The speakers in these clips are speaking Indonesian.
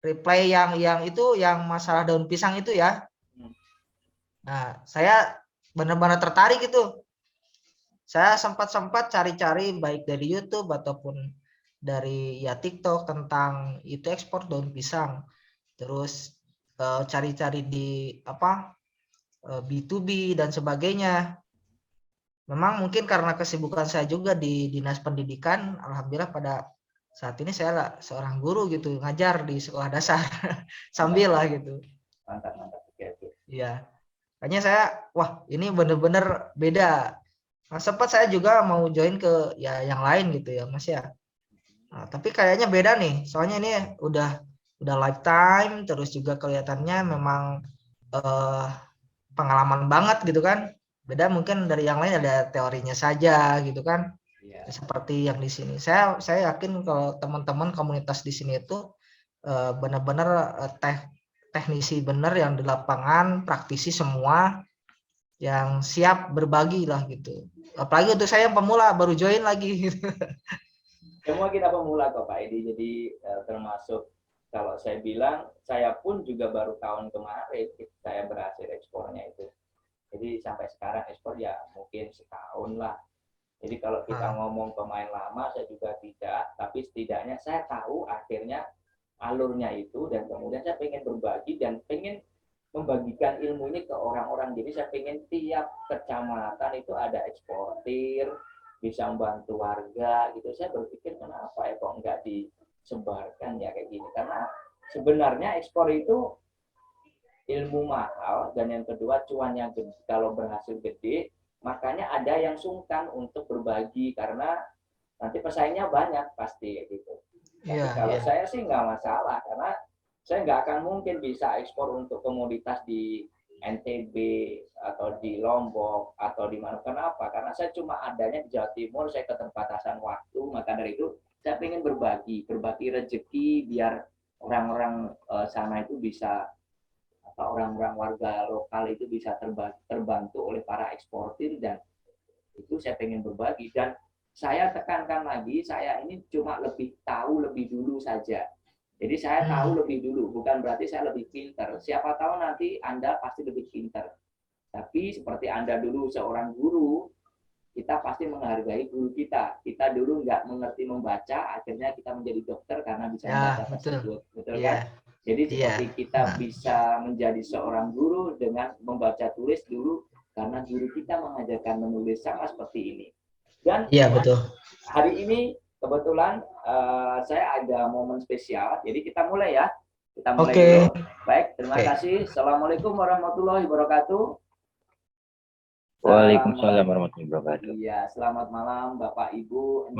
reply yang itu yang masalah daun pisang itu ya. Nah, saya benar-benar tertarik itu. Saya sempat cari-cari baik dari YouTube ataupun dari ya TikTok tentang itu ekspor daun pisang. Terus cari-cari di B2B dan sebagainya. Memang mungkin karena kesibukan saya juga di Dinas Pendidikan, alhamdulillah pada saat ini saya seorang guru gitu, ngajar di sekolah dasar sambil lah gitu. Mantap. Oke. Iya. Makanya saya, wah ini bener-bener beda. Nah, sempat saya juga mau join ke ya yang lain gitu ya Mas ya. Nah, tapi kayaknya beda nih, soalnya ini udah lifetime, terus juga kelihatannya memang eh, pengalaman banget gitu kan. Beda mungkin dari yang lain ada teorinya saja gitu kan. Iya. Seperti yang di sini. Saya yakin kalau teman-teman komunitas di sini itu benar-benar teknisi benar yang di lapangan, praktisi semua yang siap berbagi lah gitu. Apalagi untuk saya yang pemula baru join lagi gitu. Semua kita pemula kok Pak Edi, jadi termasuk kalau saya bilang, saya pun juga baru tahun kemarin saya berhasil ekspornya itu. Jadi sampai sekarang ekspor ya mungkin setahun lah. Jadi kalau kita ngomong pemain lama, saya juga tidak, tapi setidaknya saya tahu akhirnya alurnya itu, dan kemudian saya pengen berbagi dan pengen membagikan ilmu ini ke orang-orang. Jadi saya pengen tiap kecamatan itu ada eksportir, bisa membantu warga gitu. Saya berpikir kenapa ya kok nggak disebarkan ya kayak gini, karena sebenarnya ekspor itu ilmu mahal, dan yang kedua cuannya gede. Kalau berhasil gede, makanya ada yang sungkan untuk berbagi karena nanti pesaingnya banyak pasti gitu. Tapi kalau saya sih nggak masalah, karena saya nggak akan mungkin bisa ekspor untuk komoditas di NTB atau di Lombok atau di mana. Kenapa? Karena saya cuma adanya di Jawa Timur, saya keterbatasan waktu. Maka dari itu saya ingin berbagi rezeki biar orang-orang sana itu bisa, atau orang-orang warga lokal itu bisa terbantu oleh para eksportir, dan itu saya pengen berbagi. Dan saya tekankan lagi, saya ini cuma lebih tahu lebih dulu saja. Jadi saya tahu lebih dulu, bukan berarti saya lebih pintar. Siapa tahu nanti Anda pasti lebih pintar. Tapi seperti Anda dulu seorang guru, kita pasti menghargai guru kita. Kita dulu nggak mengerti membaca, akhirnya kita menjadi dokter karena bisa membaca tersebut. Betul kan? Jadi seperti kita bisa menjadi seorang guru dengan membaca tulis dulu, karena guru kita mengajarkan menulis, sama seperti ini. Dan betul. Hari ini kebetulan saya ada momen spesial, jadi kita mulai ya. Kita mulai dulu. Baik, terima kasih. Assalamualaikum warahmatullahi wabarakatuh. Waalaikumsalam warahmatullahi wabarakatuh. Iya, selamat malam Bapak Ibu,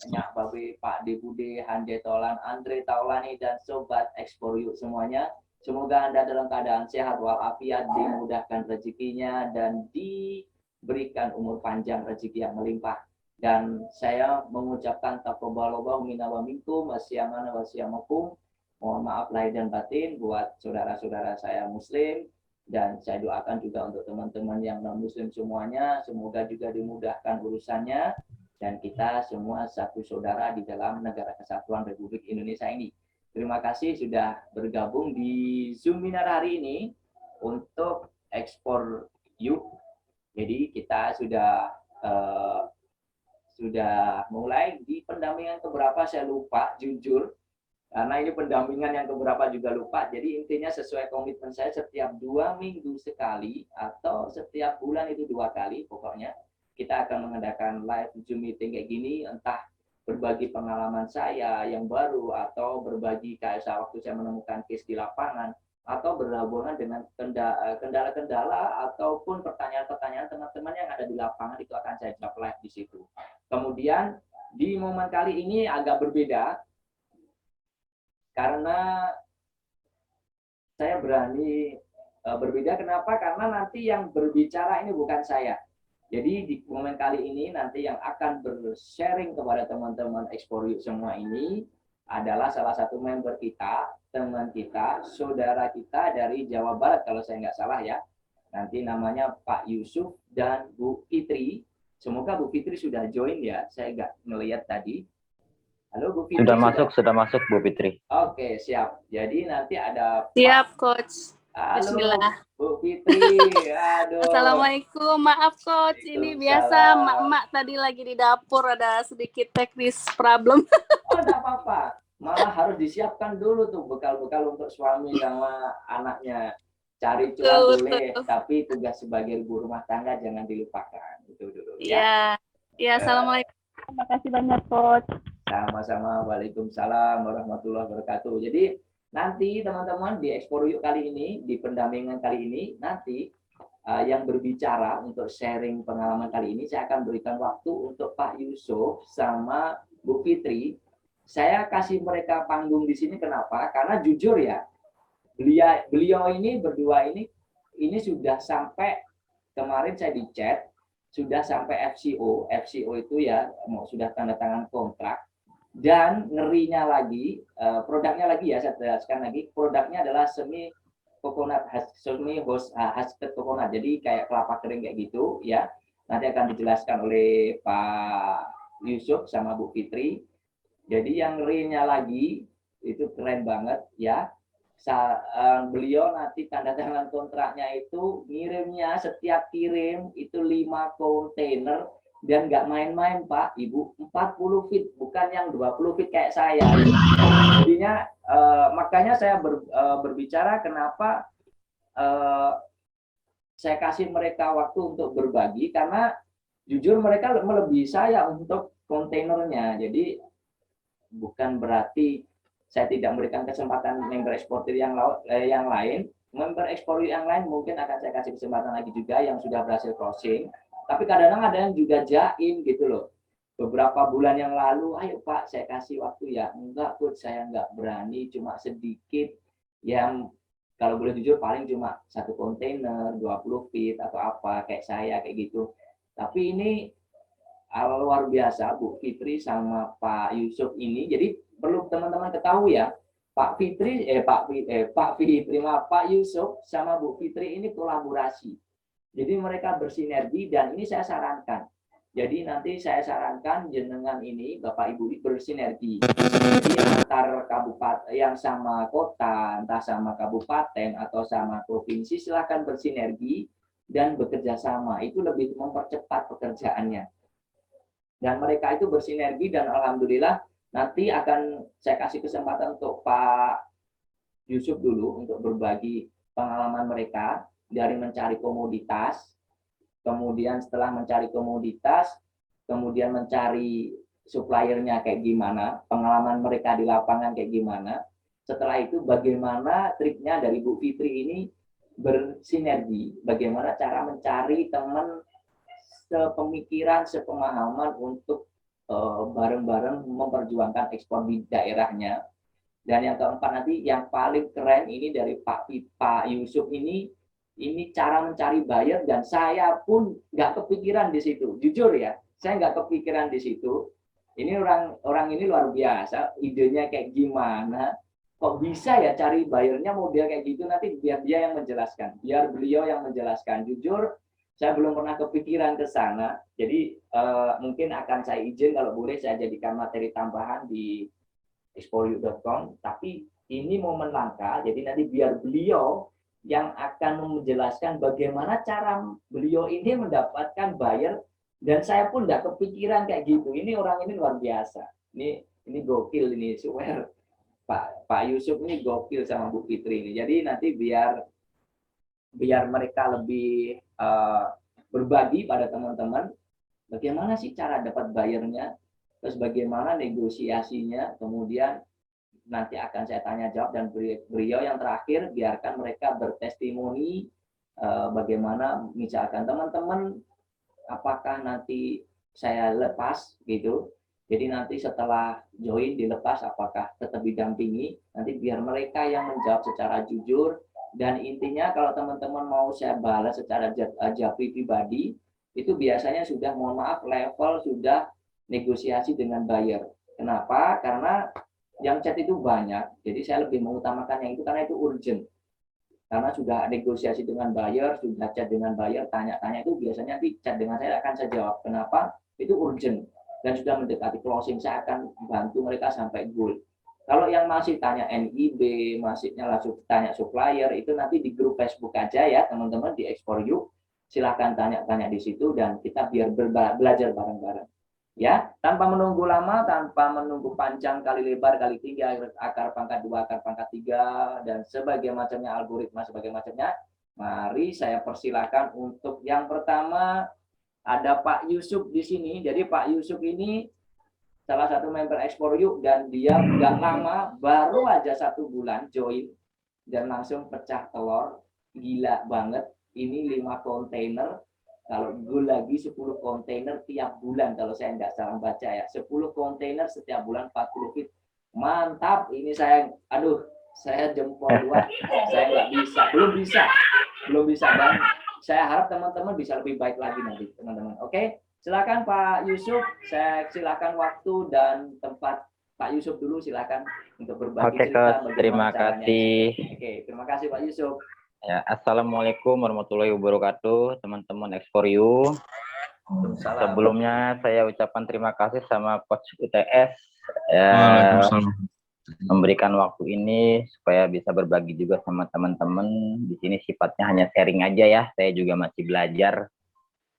Nyak Babe, Pak Debude, Hande Tolan, Andre Taulani, dan Sobat Ekspor Yuk semuanya. Semoga Anda dalam keadaan sehat walafiat, dimudahkan rezekinya, dan diberikan umur panjang, rezeki yang melimpah. Dan saya mengucapkan taqabbalallahu minna wa minkum wasyamana wasyamakum. Mohon maaf lahir dan batin buat saudara-saudara saya muslim. Dan saya doakan juga untuk teman-teman yang non-muslim semuanya, semoga juga dimudahkan urusannya, dan kita semua satu saudara di dalam Negara Kesatuan Republik Indonesia ini. Terima kasih sudah bergabung di Zoom Minar hari ini untuk Ekspor Yuk. Jadi kita sudah mulai di pendampingan keberapa saya lupa, jujur. Karena ini pendampingan yang keberapa juga lupa. Jadi intinya sesuai komitmen saya, setiap 2 minggu sekali atau setiap bulan itu 2 kali pokoknya kita akan mengadakan live Zoom meeting kayak gini, entah berbagi pengalaman saya yang baru, atau berbagi kayak waktu saya menemukan case di lapangan, atau berhubungan dengan kendala-kendala ataupun pertanyaan-pertanyaan teman-teman yang ada di lapangan, itu akan saya jawab live di situ. Kemudian di momen kali ini agak berbeda, karena saya berani berbeda. Kenapa? Karena nanti yang berbicara ini bukan saya. Jadi di momen kali ini nanti yang akan bersharing kepada teman-teman Ekspor Yuk semua ini adalah salah satu member kita, teman kita, saudara kita dari Jawa Barat kalau saya nggak salah ya. Nanti namanya Pak Yusuf dan Bu Fitri. Semoga Bu Fitri sudah join ya, saya nggak ngelihat tadi. Halo Bu Fitri. Sudah masuk Bu Fitri. Oke, siap. Jadi nanti ada Siap, Coach. Halo Bismillah. Bu Fitri. Aduh. Assalamualaikum. Maaf, Coach. Ini biasa emak-emak tadi lagi di dapur ada sedikit teknis problem. Oh, enggak apa-apa. Malah harus disiapkan dulu tuh bekal-bekal untuk suami sama anaknya. Cari cuan boleh, tapi tugas sebagai ibu rumah tangga jangan dilupakan. Itu dulu ya. Iya. Assalamualaikum. Terima kasih banyak, Coach. Sama-sama. Waalaikumsalam warahmatullahi wabarakatuh. Jadi nanti teman-teman di Explore Yuk kali ini, di pendampingan kali ini, nanti yang berbicara untuk sharing pengalaman kali ini, saya akan berikan waktu untuk Pak Yusuf sama Bu Fitri. Saya kasih mereka panggung di sini, kenapa? Karena jujur ya, beliau ini berdua ini sudah sampai, kemarin saya di chat, sudah sampai FCO. FCO itu ya, sudah tanda tangan kontrak. Dan ngerinya lagi, produknya lagi ya, saya jelaskan lagi, produknya adalah semi coconut, husked coconut, jadi kayak kelapa kering kayak gitu ya. Nanti akan dijelaskan oleh Pak Yusuf sama Bu Fitri. Jadi yang ngerinya lagi, itu keren banget ya. Beliau nanti tanda tangan kontraknya itu ngirimnya setiap kirim itu 5 kontainer. Dan nggak main-main Pak, Ibu, 40 feet, bukan yang 20 feet kayak saya. Jadinya makanya saya berbicara kenapa saya kasih mereka waktu untuk berbagi, karena jujur mereka melebihi saya untuk kontainernya. Jadi bukan berarti saya tidak memberikan kesempatan member eksportir yang lain. Member eksportir yang lain mungkin akan saya kasih kesempatan lagi juga yang sudah berhasil closing. Tapi kadang-kadang ada yang juga jaim gitu loh. Beberapa bulan yang lalu, ayo Pak, saya kasih waktu ya. Enggak, Coach, saya enggak berani, cuma sedikit. Yang kalau boleh jujur paling cuma 1 kontainer, 20 feet atau apa, kayak saya, kayak gitu. Tapi ini luar biasa, Bu Fitri sama Pak Yusuf ini. Jadi perlu teman-teman ketahui ya, Pak Yusuf sama Bu Fitri ini kolaborasi. Jadi mereka bersinergi, dan ini saya sarankan. Jadi nanti saya sarankan jenengan ini Bapak Ibu bersinergi. Jadi antar kabupaten yang sama kota, entah sama kabupaten atau sama provinsi, silakan bersinergi dan bekerja sama. Itu lebih mempercepat pekerjaannya. Dan mereka itu bersinergi, dan alhamdulillah nanti akan saya kasih kesempatan untuk Pak Yusuf dulu untuk berbagi pengalaman mereka dari mencari komoditas, kemudian setelah mencari komoditas, kemudian mencari suppliernya kayak gimana, pengalaman mereka di lapangan kayak gimana. Setelah itu bagaimana triknya dari Bu Fitri ini bersinergi, bagaimana cara mencari teman sepemikiran, sepemahaman untuk bareng-bareng memperjuangkan ekspor di daerahnya. Dan yang keempat nanti yang paling keren ini dari Pak Yusuf ini cara mencari buyer, dan saya pun nggak kepikiran di situ. Jujur ya, saya nggak kepikiran di situ. Ini orang ini luar biasa, idenya kayak gimana, kok bisa ya cari buyernya model kayak gitu. Nanti biar dia yang menjelaskan, biar beliau yang menjelaskan. Jujur, saya belum pernah kepikiran ke sana. Jadi mungkin akan saya izin kalau boleh saya jadikan materi tambahan di exploreyou.com. Tapi ini momen langka, jadi nanti biar beliau yang akan menjelaskan bagaimana cara beliau ini mendapatkan buyer, dan saya pun nggak kepikiran kayak gitu. Ini orang ini luar biasa. Ini gokil ini, swear. Pak Yusuf ini gokil sama Bu Fitri ini. Jadi nanti biar mereka lebih berbagi pada teman-teman bagaimana sih cara dapat buyernya, terus bagaimana negosiasinya, kemudian nanti akan saya tanya jawab, dan beliau yang terakhir biarkan mereka bertestimoni bagaimana misalkan teman-teman apakah nanti saya lepas gitu. Jadi nanti setelah join dilepas apakah tetap didampingi, nanti biar mereka yang menjawab secara jujur. Dan intinya kalau teman-teman mau saya balas secara japri pribadi, itu biasanya sudah mohon maaf level sudah negosiasi dengan buyer. Kenapa? Karena yang chat itu banyak, jadi saya lebih mengutamakan yang itu karena itu urgent. Karena sudah negosiasi dengan buyer, sudah chat dengan buyer, tanya-tanya itu biasanya di chat dengan saya akan saya jawab. Kenapa? Itu urgent. dan sudah mendekati closing, saya akan bantu mereka sampai goal. Kalau yang masih tanya NIB, masihnya langsung tanya supplier, itu nanti di grup Facebook aja ya teman-teman, di Explore Yuk. Silahkan tanya-tanya di situ dan kita biar belajar bareng-bareng. Ya, tanpa menunggu lama, tanpa menunggu panjang kali lebar kali tinggi, akar pangkat 2, akar pangkat 3, dan sebagai macamnya, algoritma sebagai macamnya. Mari saya persilakan untuk yang pertama, ada Pak Yusuf di sini. Jadi Pak Yusuf ini salah satu member Explore Yuk, dan dia nggak lama, baru aja 1 bulan join, dan langsung pecah telur. Gila banget, ini 5 kontainer. Kalau gue lagi 10 kontainer tiap bulan, kalau saya nggak salah baca ya, 10 kontainer setiap bulan 40 feet. Mantap, ini saya, aduh, saya jempol 2, saya nggak bisa, belum bisa, dan saya harap teman-teman bisa lebih baik lagi nanti, teman-teman. Oke, silakan Pak Yusuf, saya silakan waktu dan tempat Pak Yusuf dulu, silakan untuk berbagi cerita. Coach, terima kasih. Oke, terima kasih Pak Yusuf. Ya, Assalamualaikum warahmatullahi wabarakatuh, teman-teman Explore You. Sebelumnya saya ucapkan terima kasih sama Coach UTS ya, memberikan waktu ini supaya bisa berbagi juga sama teman-teman. Di sini sifatnya hanya sharing aja ya. Saya juga masih belajar.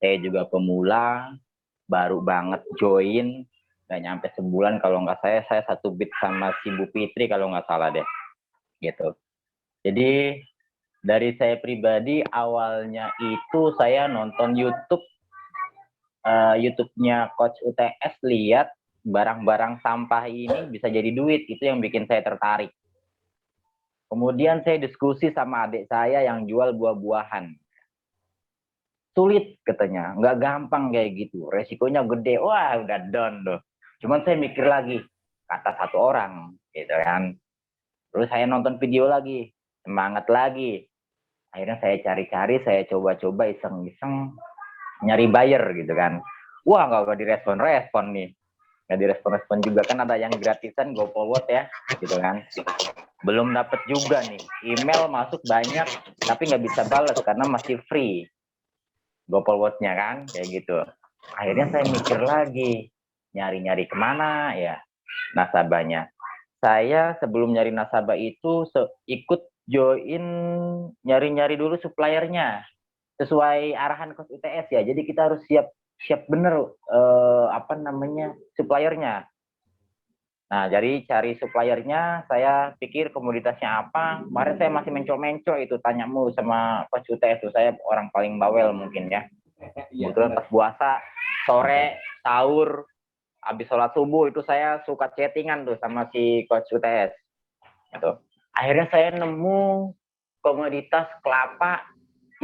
Saya juga pemula, baru banget join, nggak nyampe sebulan kalau nggak saya 1 bit sama si Bu Fitri kalau nggak salah deh, gitu. Jadi dari saya pribadi awalnya itu saya nonton YouTube-nya Coach UTS, lihat barang-barang sampah ini bisa jadi duit, itu yang bikin saya tertarik. Kemudian saya diskusi sama adik saya yang jual buah-buahan. Sulit katanya, nggak gampang kayak gitu, resikonya gede. Wah, udah down loh. Cuman saya mikir lagi, kata 1 orang, gitu kan. Terus saya nonton video lagi, semangat lagi. Akhirnya saya cari-cari, saya coba-coba iseng-iseng nyari buyer gitu kan. Wah, nggak direspon-respon nih. Nggak direspon-respon juga, kan ada yang gratisan GoForward ya, gitu kan. Belum dapet juga nih. Email masuk banyak, tapi nggak bisa balas karena masih free GoForward-nya kan, kayak gitu. Akhirnya saya mikir lagi, nyari-nyari kemana ya nasabahnya. Saya sebelum nyari nasabah itu ikut join nyari-nyari dulu suppliernya sesuai arahan Coach UTS ya. Jadi kita harus siap bener suppliernya. Nah, jadi cari suppliernya, saya pikir komoditasnya apa. Kemarin saya masih mencol-mencol itu, tanya mulu sama Coach UTS tuh. Saya orang paling bawel mungkin ya. Kebetulan pas puasa, sore, sahur, habis sholat subuh itu saya suka chattingan tuh sama si Coach UTS. Gitu. Akhirnya saya nemu komoditas kelapa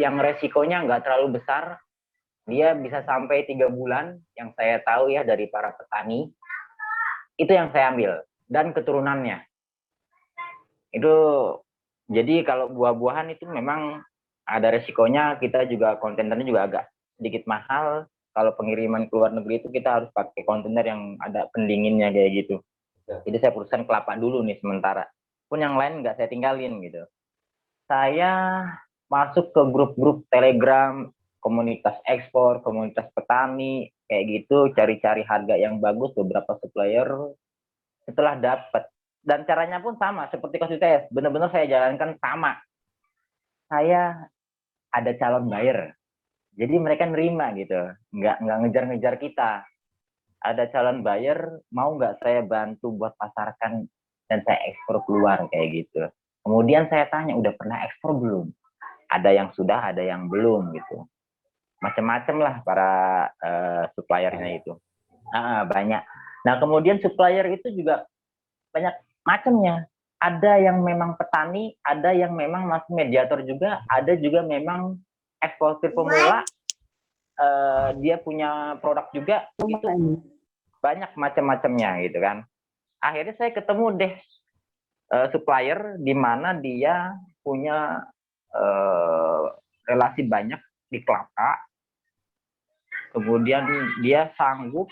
yang resikonya nggak terlalu besar. Dia bisa sampai 3 bulan, yang saya tahu ya dari para petani. Itu yang saya ambil, dan keturunannya. Itu, jadi kalau buah-buahan itu memang ada resikonya, kita juga kontainernya juga agak sedikit mahal. Kalau pengiriman ke luar negeri itu kita harus pakai kontainer yang ada pendinginnya kayak gitu. Jadi saya putuskan kelapa dulu nih sementara. Pun yang lain nggak saya tinggalin gitu. Saya masuk ke grup-grup Telegram, komunitas ekspor, komunitas petani, kayak gitu, cari-cari harga yang bagus, beberapa supplier. Setelah dapat, dan caranya pun sama seperti Coach UTS, benar-benar saya jalankan sama. Saya ada calon buyer, jadi mereka nerima gitu, nggak ngejar-ngejar kita. Ada calon buyer, mau nggak saya bantu buat pasarkan dan saya ekspor keluar kayak gitu. Kemudian saya tanya, udah pernah ekspor belum? Ada yang sudah, ada yang belum gitu. Macam-macam lah para suppliernya itu. Banyak. Nah, kemudian supplier itu juga banyak macamnya. Ada yang memang petani, ada yang memang masih mediator juga, ada juga memang eksportir pemula. Dia punya produk juga, gitu. Banyak macam-macamnya gitu kan. Akhirnya saya ketemu deh supplier di mana dia punya relasi banyak di kelapa. Kemudian dia sanggup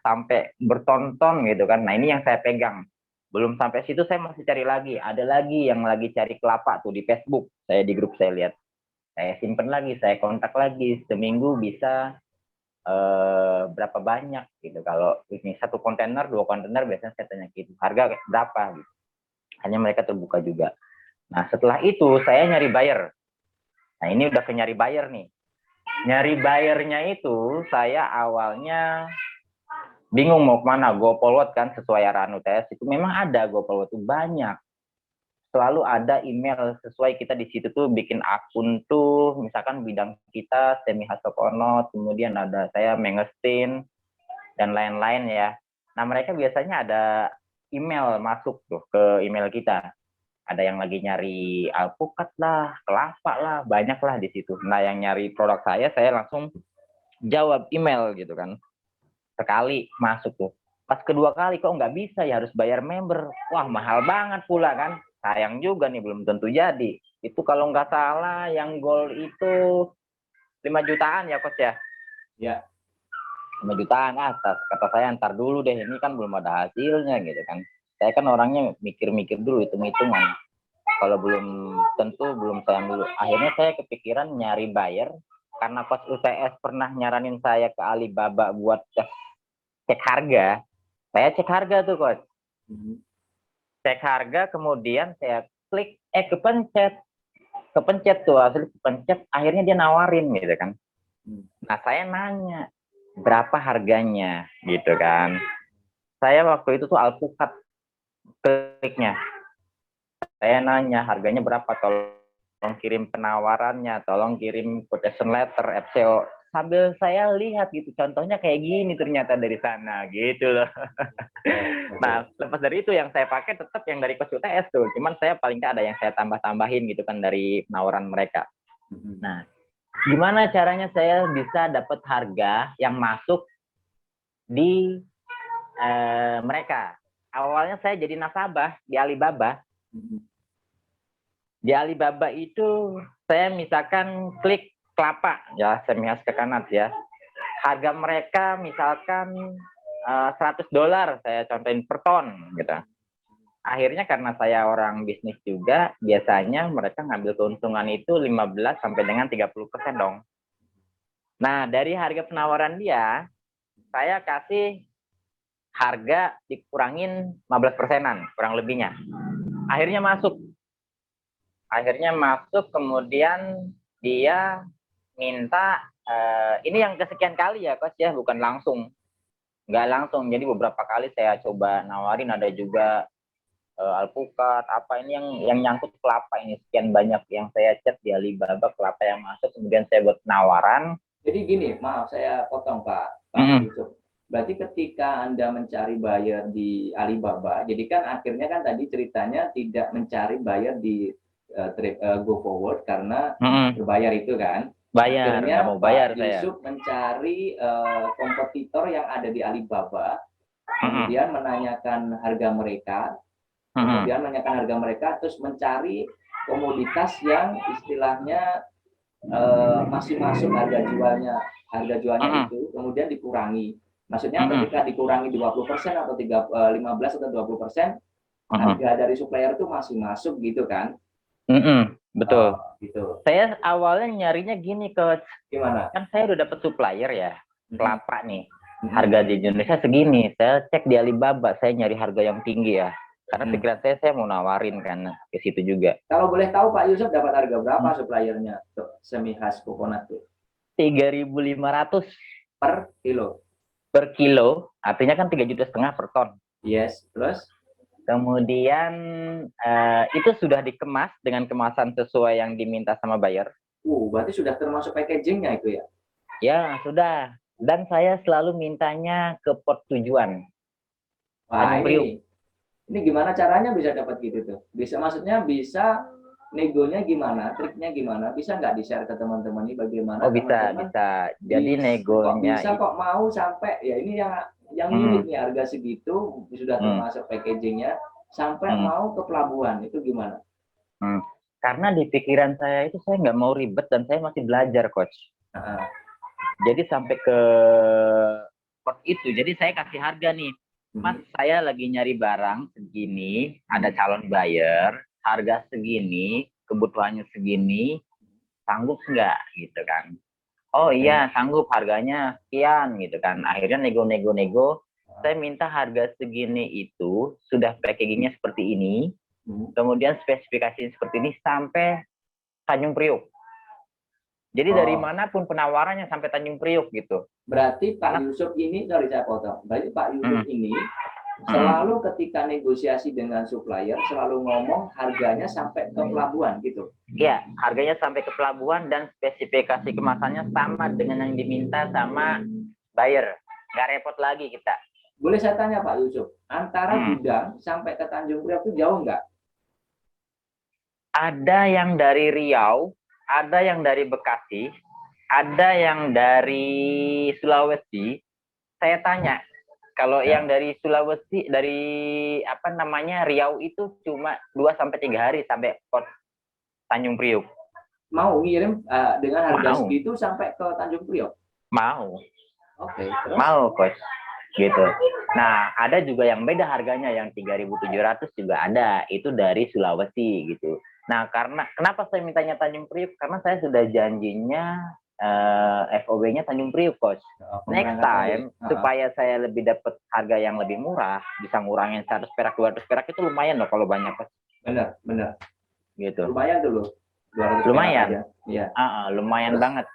sampai bertonton gitu kan. Nah, ini yang saya pegang. Belum sampai situ, saya masih cari lagi. Ada lagi yang lagi cari kelapa tuh di Facebook. Saya di grup saya lihat. Saya simpen lagi, saya kontak lagi. Seminggu bisa berapa banyak gitu. Kalau ini 1 kontainer, 2 kontainer biasanya saya tanya gitu, harga berapa gitu. Hanya mereka terbuka juga. Nah, setelah itu saya nyari buyer. Nah, ini udah ke nyari buyer nih. Nyari buyernya itu saya awalnya bingung mau kemana. GoFolward kan sesuai arahan UTS itu memang ada GoFolward itu banyak. Selalu ada email sesuai kita di situ tuh bikin akun tuh, misalkan bidang kita Semi Hasokonot, kemudian ada saya Mengestin dan lain-lain ya. Nah, mereka biasanya ada email masuk tuh ke email kita. Ada yang lagi nyari alpukat lah, kelapa lah, banyak lah di situ. Nah, yang nyari produk saya langsung jawab email gitu kan. Sekali masuk tuh. Pas kedua kali kok nggak bisa ya, harus bayar member. Wah, mahal banget pula kan. Sayang juga nih, belum tentu jadi. Itu kalau nggak salah yang gold itu 5 jutaan ya, Coach ya? Ya. 5 jutaan atas. Kata saya ntar dulu deh, ini kan belum ada hasilnya gitu kan. Saya kan orangnya mikir-mikir dulu, hitung-hitungan. Kalau belum tentu, belum sayang dulu. Akhirnya saya kepikiran nyari buyer. Karena pas UTS pernah nyaranin saya ke Alibaba buat cek harga. Saya cek harga tuh, Coach. Cek harga, kemudian saya klik, kepencet tuh, asli kepencet, akhirnya dia nawarin gitu kan. Nah, saya nanya, berapa harganya gitu kan. Saya waktu itu tuh alpukat kliknya. Saya nanya, harganya berapa, tolong kirim penawarannya, tolong kirim quotation letter, FCO. Sambil saya lihat gitu, contohnya kayak gini ternyata dari sana gitu loh. Nah, lepas dari itu yang saya pakai tetap yang dari Coach UTS tuh. Cuman saya paling nggak ada yang saya tambah-tambahin gitu kan dari penawaran mereka. Nah, gimana caranya saya bisa dapat harga yang masuk di mereka? Awalnya saya jadi nasabah di Alibaba. Di Alibaba itu saya misalkan klik kelapa ya, Semi Hasokonot ya. Harga mereka misalkan $100 saya contohin per ton gitu. Akhirnya karena saya orang bisnis juga, biasanya mereka ngambil keuntungan itu 15 sampai dengan 30% dong. Nah, dari harga penawaran dia, saya kasih harga dikurangin 15%-an, kurang lebihnya. Akhirnya masuk, kemudian dia minta, ini yang kesekian kali ya, Coach ya, bukan langsung. Nggak langsung, jadi beberapa kali saya coba nawarin, ada juga alpukat, apa ini yang nyangkut kelapa ini, sekian banyak yang saya chat di Alibaba, kelapa yang masuk, kemudian saya buat penawaran. Jadi gini, maaf saya potong Pak Yusuf. Berarti ketika Anda mencari buyer di Alibaba, jadi kan akhirnya kan tadi ceritanya tidak mencari buyer di GoForward karena berbayar itu kan. Bayar, akhirnya nggak mau bayar Pak Yusuf mencari kompetitor yang ada di Alibaba, kemudian menanyakan harga mereka, terus mencari komoditas yang istilahnya masih masuk harga jualnya itu, kemudian dikurangi. Maksudnya ketika dikurangi 20% atau 15 atau 20%, harga dari supplier itu masih masuk gitu kan? Betul. Gitu. Saya awalnya nyarinya gini, Coach. Gimana? Kan saya udah dapet supplier ya, kelapa nih. Harga di Indonesia segini. Saya cek di Alibaba, saya nyari harga yang tinggi ya. Karena pikiran saya mau nawarin kan ke situ juga. Kalau boleh tahu Pak Yusuf dapat harga berapa suppliernya untuk Semi Hasokonot tuh? 3.500 per kilo. Per kilo, artinya kan 3,5 juta per ton. Yes, terus? Kemudian itu sudah dikemas dengan kemasan sesuai yang diminta sama buyer. Berarti sudah termasuk packagingnya itu ya? Ya, sudah. Dan saya selalu mintanya ke port tujuan. Wah, ini gimana caranya bisa dapat gitu tuh? Maksudnya bisa negonya gimana, triknya gimana? Bisa nggak di-share ke teman-teman ini bagaimana? Oh, bisa. Jadi negonya kok mau sampai ya ini yang unik nih, harga segitu sudah termasuk packagingnya sampai mau ke pelabuhan, itu gimana? Karena di pikiran saya itu saya nggak mau ribet dan saya masih belajar, Coach. Jadi sampai ke port itu, jadi saya kasih harga nih. Mas, saya lagi nyari barang segini, ada calon buyer, harga segini, kebutuhannya segini, sanggup nggak gitu kan? oh iya sanggup harganya sekian gitu kan. Akhirnya nego-nego, saya minta harga segini itu sudah packagingnya seperti ini, kemudian spesifikasi seperti ini sampai Tanjung Priok. Jadi dari manapun penawarannya sampai Tanjung Priok gitu. Berarti Pak Yusuf ini, sorry saya potong, berarti Pak Yusuf ini selalu ketika negosiasi dengan supplier selalu ngomong harganya sampai ke pelabuhan gitu. Iya, harganya sampai ke pelabuhan dan spesifikasi kemasannya sama dengan yang diminta sama buyer. Nggak repot lagi kita. Boleh saya tanya Pak Yusuf, antara gudang sampai ke Tanjung Priok itu jauh nggak? Ada yang dari Riau, ada yang dari Bekasi, ada yang dari Sulawesi. Saya tanya, kalau yang dari Sulawesi, dari apa namanya Riau itu cuma 2-3 hari sampai port Tanjung Priok. Mau ngirim dengan harga segitu sampai ke Tanjung Priok? Mau. Oke. Mau, Coach. Gitu. Nah, ada juga yang beda harganya, yang 3.700 juga ada. Itu dari Sulawesi gitu. Nah, karena kenapa saya mintanya Tanjung Priok? Karena saya sudah janjinya FOB-nya Tanjung Priok, Coach. Next time, supaya saya lebih dapat harga yang lebih murah, bisa ngurangin 100 perak, 200 perak, itu lumayan loh kalau banyak, Coach. Benar. Gitu. Lumayan dulu. 200 lumayan. Iya. Lumayan banget.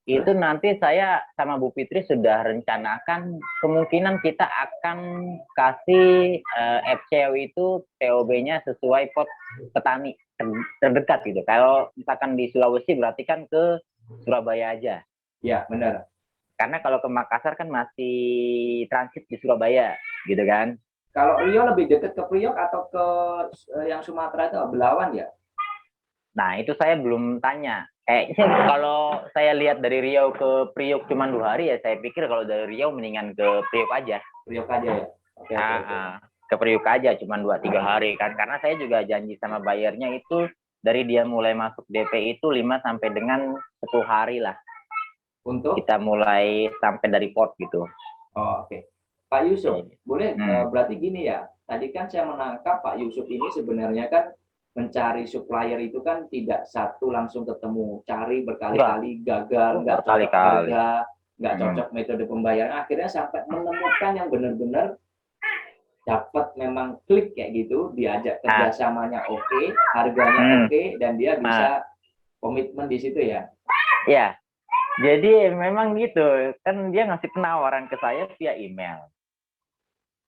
Itu nanti saya sama Bu Fitri sudah rencanakan kemungkinan kita akan kasih FCO itu TOB-nya sesuai pot petani terdekat gitu. Kalau misalkan di Sulawesi berarti kan ke Surabaya aja. Iya, benar. Karena kalau ke Makassar kan masih transit di Surabaya, gitu kan. Kalau Riau lebih dekat ke Priok atau ke yang Sumatera itu Belawan ya? Nah, itu saya belum tanya. Kalau saya lihat dari Riau ke Priok cuma 2 hari ya, saya pikir kalau dari Riau mendingan ke Priok aja. Priok aja ya? Oke. Ke Priok aja cuma 2-3 hari kan. Karena saya juga janji sama bayarnya itu dari dia mulai masuk DP itu 5 sampai dengan 10 hari lah. Untuk? Kita mulai sampai dari port gitu. Oh, oke. Pak Yusuf, boleh berarti gini ya. Tadi kan saya menangkap Pak Yusuf ini sebenarnya kan mencari supplier itu kan tidak satu langsung ketemu, cari berkali-kali, gagal, nggak cocok harga, nggak cocok metode pembayaran, akhirnya sampai menemukan yang benar-benar dapat memang klik kayak gitu, diajak kerjasamanya oke, harganya oke, dan dia bisa komitmen di situ ya. Iya, jadi memang gitu, kan dia ngasih penawaran ke saya via email.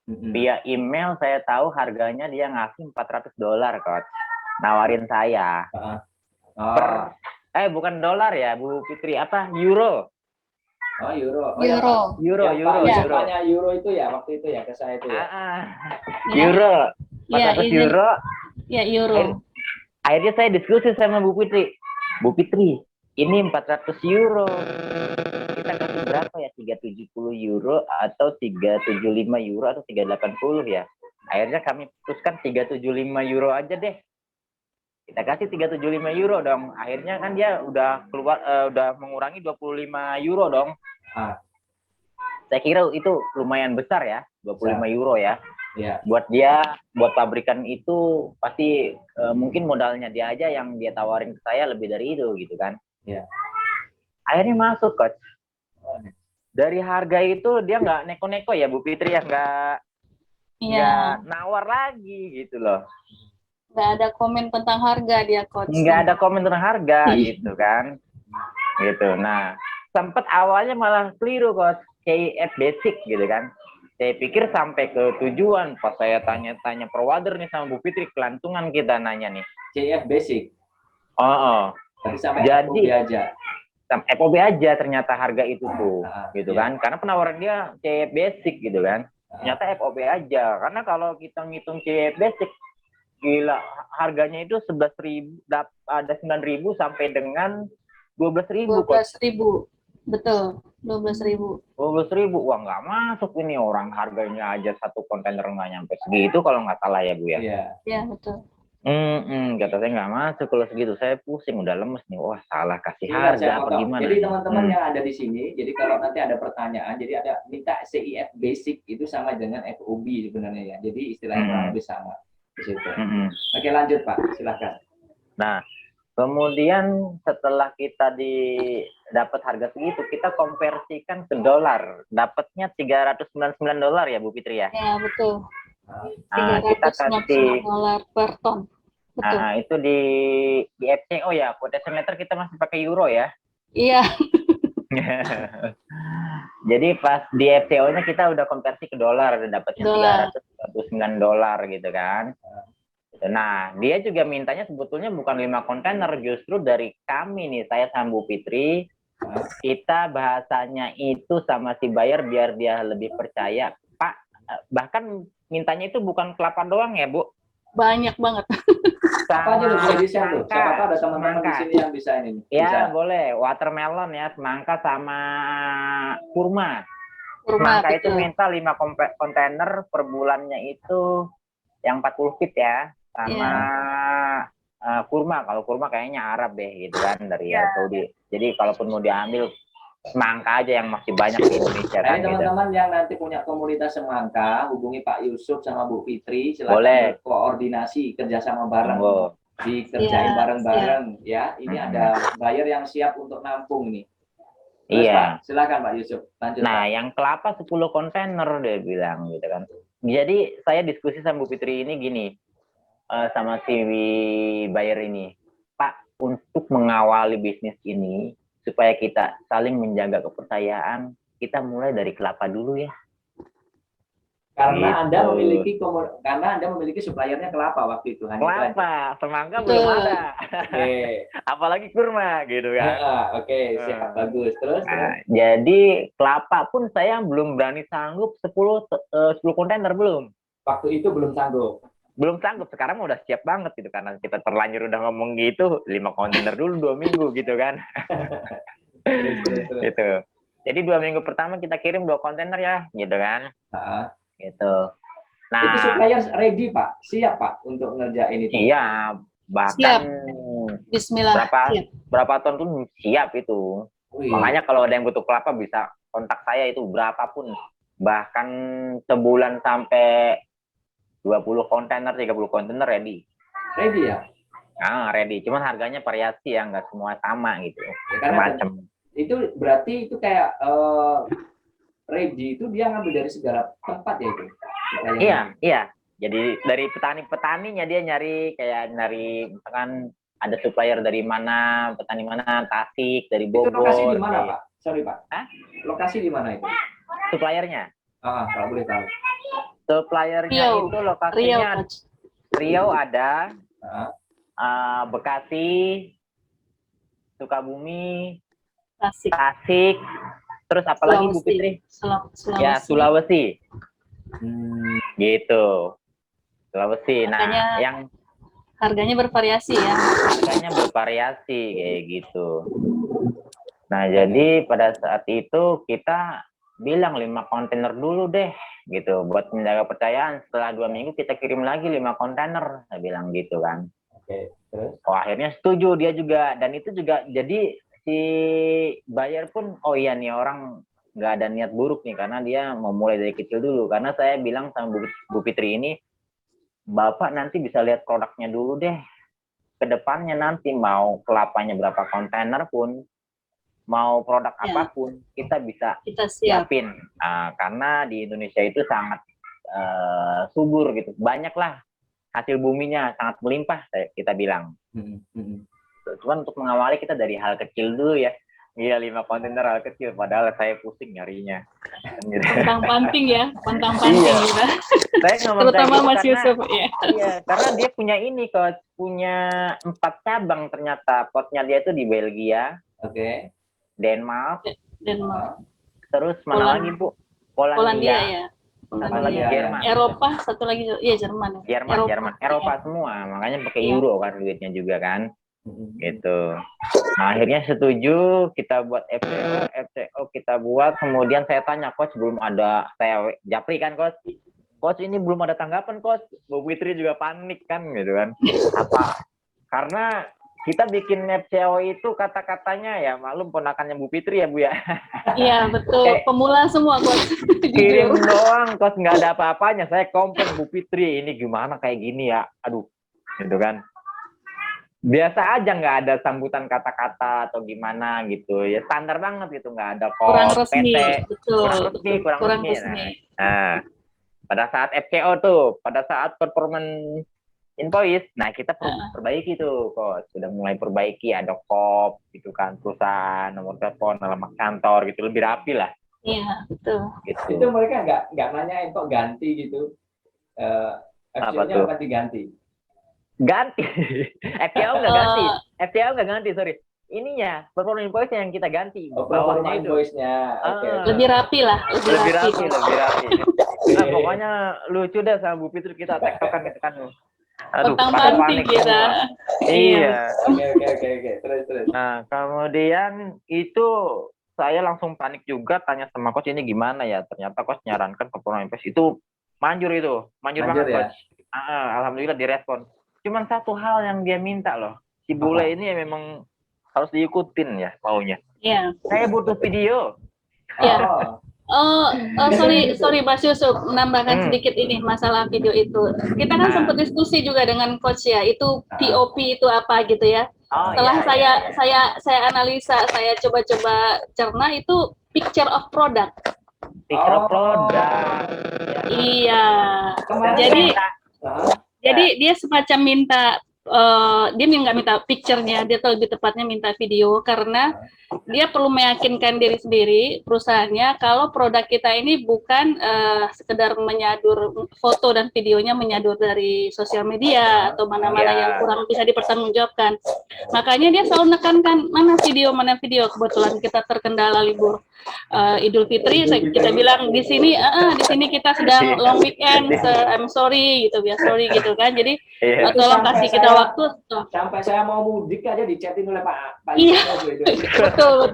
Via email saya tahu harganya dia ngasih $400, Coach. Nawarin saya. Bukan dolar ya, Bu Fitri, apa? Euro. Oh, euro. Euro itu ya waktu itu ya ke saya itu ya. Euro. 400 euro. Ya, euro. Akhirnya saya diskusi sama Bu Fitri. Bu Fitri, ini 400 euro. Kita kasih berapa ya? 370 euro atau 375 euro atau 380 ya. Akhirnya kami putuskan 375 euro aja deh. Kita kasih 375 euro dong. Akhirnya kan dia udah keluar, udah mengurangi 25 euro dong. Saya kira itu lumayan besar ya, 25 euro ya. Buat dia, buat pabrikan itu pasti mungkin modalnya dia aja yang dia tawarin ke saya lebih dari itu gitu kan. Akhirnya masuk, Coach. Dari harga itu dia nggak neko-neko ya Bu Fitri ya, nggak nawar lagi gitu loh. Nggak ada komen tentang harga dia, Coach. Nggak ada komen tentang harga gitu kan. Gitu. Nah, sempat awalnya malah keliru, Coach. CIF basic gitu kan. Saya pikir sampai ke tujuan, pas saya tanya-tanya provider nih sama Bu Fitri, kelantungan kita nanya nih. CIF basic. Jadi FOB aja. FOB aja ternyata harga itu tuh, gitu kan. Karena penawaran dia CIF basic gitu kan. Ternyata FOB aja. Karena kalau kita ngitung CIF basic, gila, harganya itu 11.000, ada 9.000 sampai dengan 12.000. 12.000, betul, 12.000. 12.000, wah nggak masuk ini, orang harganya aja satu kontainer nggak nyampe segitu kalau nggak salah ya Bu ya. Iya betul. Kata saya nggak masuk kalau segitu, saya pusing udah lemes nih, wah salah kasih harga apa gimana. Jadi teman-teman yang ada di sini, jadi kalau nanti ada pertanyaan, jadi ada minta CIF basic itu sama dengan FOB sebenarnya ya, jadi istilahnya kurang lebih sama. Oke, lanjut Pak, silakan. Nah, kemudian setelah kita di dapat harga segitu, kita konversikan ke dolar, dapatnya $399 ya Bu Fitri ya. Ya, betul. Kita kasih $399 per ton. Betul. itu di FCO ya, quotation letter kita masih pakai euro ya. Iya. Jadi pas di FCO-nya kita udah konversi ke dolar, dapatnya $399 gitu kan. Nah, dia juga mintanya sebetulnya bukan 5 kontainer, justru dari kami nih, saya sama Bu Fitri, kita bahasanya itu sama si buyer biar dia lebih percaya. Pak, bahkan mintanya itu bukan kelapa doang ya, Bu? Banyak banget. Apa aja boleh di-share tuh? Siapa tahu ada teman-teman di sini yang bisa ini. Ya, boleh. Watermelon ya, semangka sama kurma. Semangka itu minta 5 kontainer per bulannya itu yang 40 feet ya. Sama kurma. Kalau kurma kayaknya Arab deh gitu kan, dari Saudi. Jadi kalaupun mau diambil semangka aja yang masih banyak di Indonesia. Nah, teman-teman yang nanti punya komunitas semangka, hubungi Pak Yusuf sama Bu Fitri, silakan berkoordinasi kerjasama bareng, dikerjain bareng-bareng ya. Ini ada buyer yang siap untuk nampung nih. Terus, Pak, silakan Pak Yusuf. Lanjut. Nah, yang kelapa 10 kontainer dia bilang gitu kan. Jadi saya diskusi sama Bu Fitri ini gini, sama si buyer ini, Pak, untuk mengawali bisnis ini supaya kita saling menjaga kepercayaan, kita mulai dari kelapa dulu ya. Karena gitu. Anda memiliki suppliernya kelapa waktu itu. Kelapa, semangka belum ada. Apalagi kurma gitu kan. Siap, bagus. Terus. Jadi kelapa pun saya belum berani sanggup 10 kontainer belum. Waktu itu belum sanggup. Belum sanggup, sekarang udah siap banget gitu, karena kita terlanjur udah ngomong gitu, 5 kontainer dulu 2 minggu gitu kan. Gitu. Jadi 2 minggu pertama kita kirim 2 kontainer ya, gitu kan. Gitu. Nah, itu supplier ready Pak, siap Pak untuk ngerjain itu. Iya, bahkan Bismillah. Berapa ton pun siap itu. Makanya kalau ada yang butuh kelapa bisa kontak saya, itu berapapun. Bahkan sebulan sampai 20 kontainer, 30 kontainer ready. Ready ya? Ready. Cuman harganya variasi ya, nggak semua sama gitu. Ya, macam. Itu berarti itu kayak ready itu dia ngambil dari segala tempat ya itu? Iya. Jadi dari petani-petaninya dia nyari misalkan ada supplier dari mana, petani mana, Tasik, dari Bogor. Itu lokasi di mana Pak? Sorry Pak. Lokasi di mana itu? Suppliernya? Kalau boleh tahu. Suppliernya itu lokasinya Riau ada, Bekasi, Sukabumi, Tasik, terus apalagi Bu Fitri? Ya, Sulawesi. Gitu. Sulawesi. Nah, yang harganya bervariasi ya. Harganya bervariasi kayak gitu. Nah, jadi pada saat itu kita bilang 5 kontainer dulu deh gitu buat menjaga kepercayaan. Setelah 2 minggu kita kirim lagi 5 kontainer, saya bilang gitu kan. Terus? Akhirnya setuju dia juga, dan itu juga jadi si buyer pun iya nih orang nggak ada niat buruk nih, karena dia mau mulai dari kecil dulu. Karena saya bilang sama Bu Fitri ini, Bapak nanti bisa lihat produknya dulu deh. Kedepannya nanti mau kelapanya berapa kontainer pun, mau produk apapun, kita bisa siapin. Karena di Indonesia itu sangat subur gitu. Banyaklah hasil buminya, sangat melimpah kita bilang. Cuman untuk mengawali kita dari hal kecil dulu ya. Iya, 5 kontainer hal kecil, padahal saya pusing nyarinya. Pantang-panting ya, pantang-panting gitu. Saya ngomong terutama gitu Mas Yusuf ya. Iya, karena dia punya ini, Coach, punya 4 cabang ternyata. Potnya dia itu di Belgia, Denmark, terus mana lagi Bu? Polandia ya. Satu lagi Jerman. Eropa, satu lagi Jerman. Jerman, Eropa semua, makanya pakai euro kan duitnya juga kan. Gitu. Nah, akhirnya setuju, kita buat FCO kita buat. Kemudian saya tanya, Coach, belum ada, saya japri kan, Coach ini belum ada tanggapan, Coach. Bu Fitri juga panik kan gitu kan. Apa? Karena kita bikin FCO itu kata-katanya ya malum ponakannya Bu Fitri ya Bu ya. Iya betul, pemula semua, Coach. Kirim doang, Coach, nggak ada apa-apanya. Saya komplain Bu Fitri, ini gimana kayak gini ya, aduh gitu kan. biasa aja, nggak ada sambutan kata-kata atau gimana gitu ya, standar banget gitu, nggak ada Kurang kod resmi, PT, betul, kurang betul. resmi, kurang Kurang resmi. resmi. Nah, pada saat FCO tuh, pada saat performance invoice, nah kita perbaiki tuh, kok sudah mulai perbaiki, ada kop gitu kan, perusahaan, nomor telepon, alamat kantor gitu, lebih rapi lah. Iya, betul. Gitu. Itu mereka nggak nanyain kok ganti gitu. FCO-nya apa diganti? Ganti. FCO nggak ganti. FCO nggak ganti, sorry. Ininya, performance invoice yang kita ganti. Bawahnya invoice-nya. Lebih rapi lah. Lebih rapi. Nah, pokoknya lucu deh sama Bu Fitri, kita tektokan gitu kan. Aduh, panik kita. Iya. Oke. Terus. Nah, kemudian itu saya langsung panik juga, tanya sama coach ini gimana ya. Ternyata coach nyarankan performance invoice itu manjur banget ya? coach. Alhamdulillah direspon. Cuman satu hal yang dia minta loh, si bule ini memang harus diikutin ya maunya. Iya. Saya butuh video. Iya. Sorry Mas Yusuf, menambahkan sedikit ini masalah video itu. Kita kan sempat diskusi juga dengan coach ya, itu POP itu apa gitu ya. Setelah saya analisa, saya coba cerna, itu picture of product. Picture of product. Iya. Jadi dia semacam minta dia nggak minta picture-nya, dia lebih tepatnya minta video, karena dia perlu meyakinkan diri sendiri, perusahaannya, kalau produk kita ini bukan sekedar menyadur foto dan videonya menyadur dari sosial media atau mana-mana yang kurang bisa dipertanggungjawabkan. Makanya dia selalu menekankan mana video. Kebetulan kita terkendala libur Idul Fitri, kita bilang di sini kita sedang long weekend, I'm sorry gitu, gitu kan. Jadi tolong kasih kita waktu. Sampai saya mau mudik aja dichatin oleh Pak. Iya. Betul.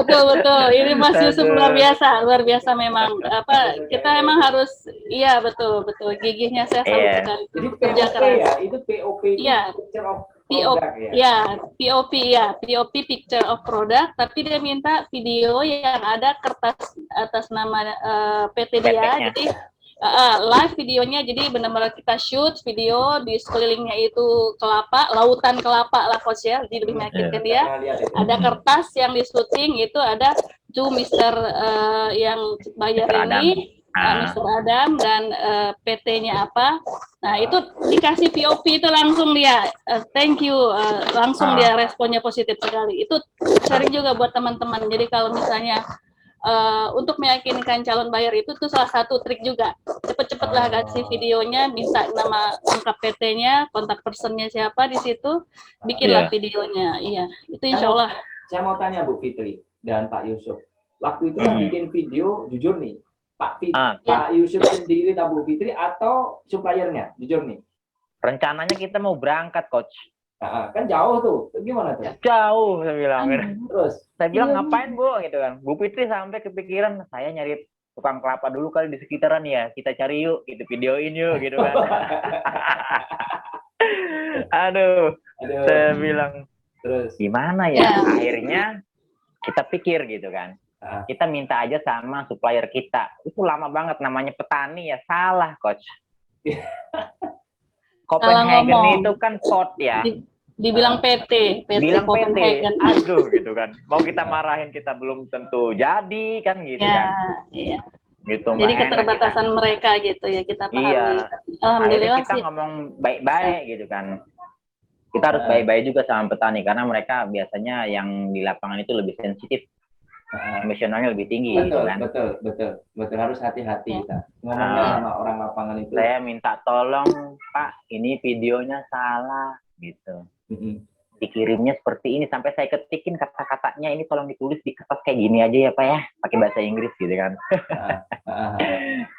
Betul. Ini Mas Yusuf luar biasa memang. Kita emang harus, iya betul. Gigihnya saya salut sekali. Jadi kerja keras. Ya, itu POP. Iya. POP picture of product, tapi dia minta video yang ada kertas atas nama PT dia, jadi live videonya, jadi benar-benar kita shoot video di sekelilingnya itu lautan kelapa lah coach ya, jadi lebih meyakinkan dia. Ada kertas yang di syuting itu ada to Mr. Yang bayar ini, Mr. Adam, dan PT-nya apa. Nah itu dikasih POP itu langsung dia thank you, langsung dia responnya positif sekali. Itu sharing juga buat teman-teman. Jadi kalau misalnya untuk meyakinkan calon buyer itu salah satu trik juga. Cepet-cepetlah kasih videonya, minta nama lengkap PT-nya, kontak personnya siapa di situ, bikinlah videonya. Iya, itu insya Allah. Saya mau tanya Bu Fitri dan Pak Yusuf, waktu itu yang bikin video, jujur nih, Pak Yusuf sendiri atau Bu Fitri atau suppliernya, jujur nih? Rencananya kita mau berangkat, coach. Kan jauh tuh, gimana tuh? Jauh, saya bilang. Terus saya bilang ngapain Bu gitu kan. Bu Fitri sampai kepikiran, saya nyari tukang kelapa dulu kali di sekitaran ya, kita cari yuk, gitu, videoin yuk gitu kan. Aduh, saya bilang terus gimana ya? Akhirnya kita pikir gitu kan. Kita minta aja sama supplier kita. Itu lama banget, namanya petani ya, salah coach. Copenhagen itu kan pot ya. Dibilang PT bilang Copenhagen. Aduh gitu kan. Mau kita marahin, kita belum tentu jadi kan gitu kan. Iya. Gitu, jadi keterbatasan kita. Mereka gitu ya, kita pahami. Iya. Alhamdulillah kita ngomong baik-baik gitu kan. Kita harus baik-baik juga sama petani, karena mereka biasanya yang di lapangan itu lebih sensitif. Emosionalnya lebih tinggi betul, gitu kan. Betul, harus hati-hati kita ngomongnya sama orang lapangan itu. Saya minta tolong Pak, ini videonya salah gitu. Dikirimnya seperti ini, sampai saya ketikin kata-katanya, ini tolong ditulis di kertas kayak gini aja ya Pak ya, pakai bahasa Inggris gitu kan.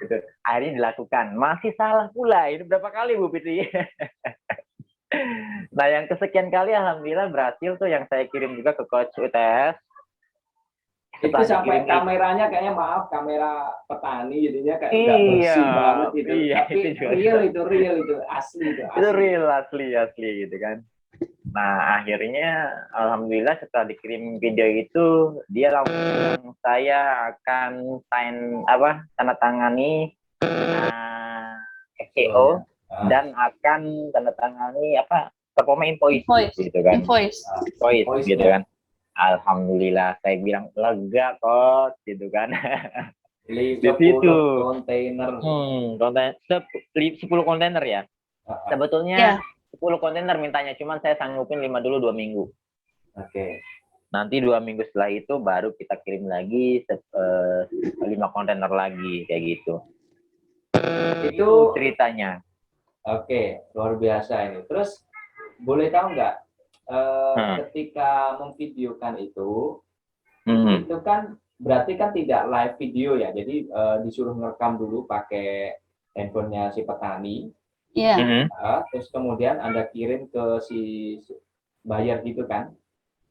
Gitu. Akhirnya dilakukan, masih salah pula. Ini berapa kali Bu Fitri? Nah yang kesekian kali alhamdulillah berhasil tuh, yang saya kirim juga ke coach UTS. Itu sampai kameranya kayaknya, maaf, kamera petani jadinya kayak nggak bersih banget gitu. Tapi itu real itu asli itu. Itu real asli gitu kan. Nah akhirnya alhamdulillah setelah dikirim video itu, dia langsung saya akan tanda tangani FCO dan akan tanda tangani apa performa invoice gitu kan. Invoice. Invoice gitu kan. Alhamdulillah saya bilang lega kok gitu kan. Beli Di situ. 10 kontainer. Kontainer 10 kontainer ya. Sebetulnya 10 kontainer mintanya, cuman saya sanggupin 5 dulu 2 minggu. Oke. Nanti 2 minggu setelah itu baru kita kirim lagi 5 kontainer lagi kayak gitu. Itu ceritanya. Oke, luar biasa ini. Terus boleh tahu nggak ketika memvideokan itu kan berarti kan tidak live video ya, jadi disuruh ngerekam dulu pakai handphonenya si petani. Iya. Terus kemudian Anda kirim ke si buyer gitu kan?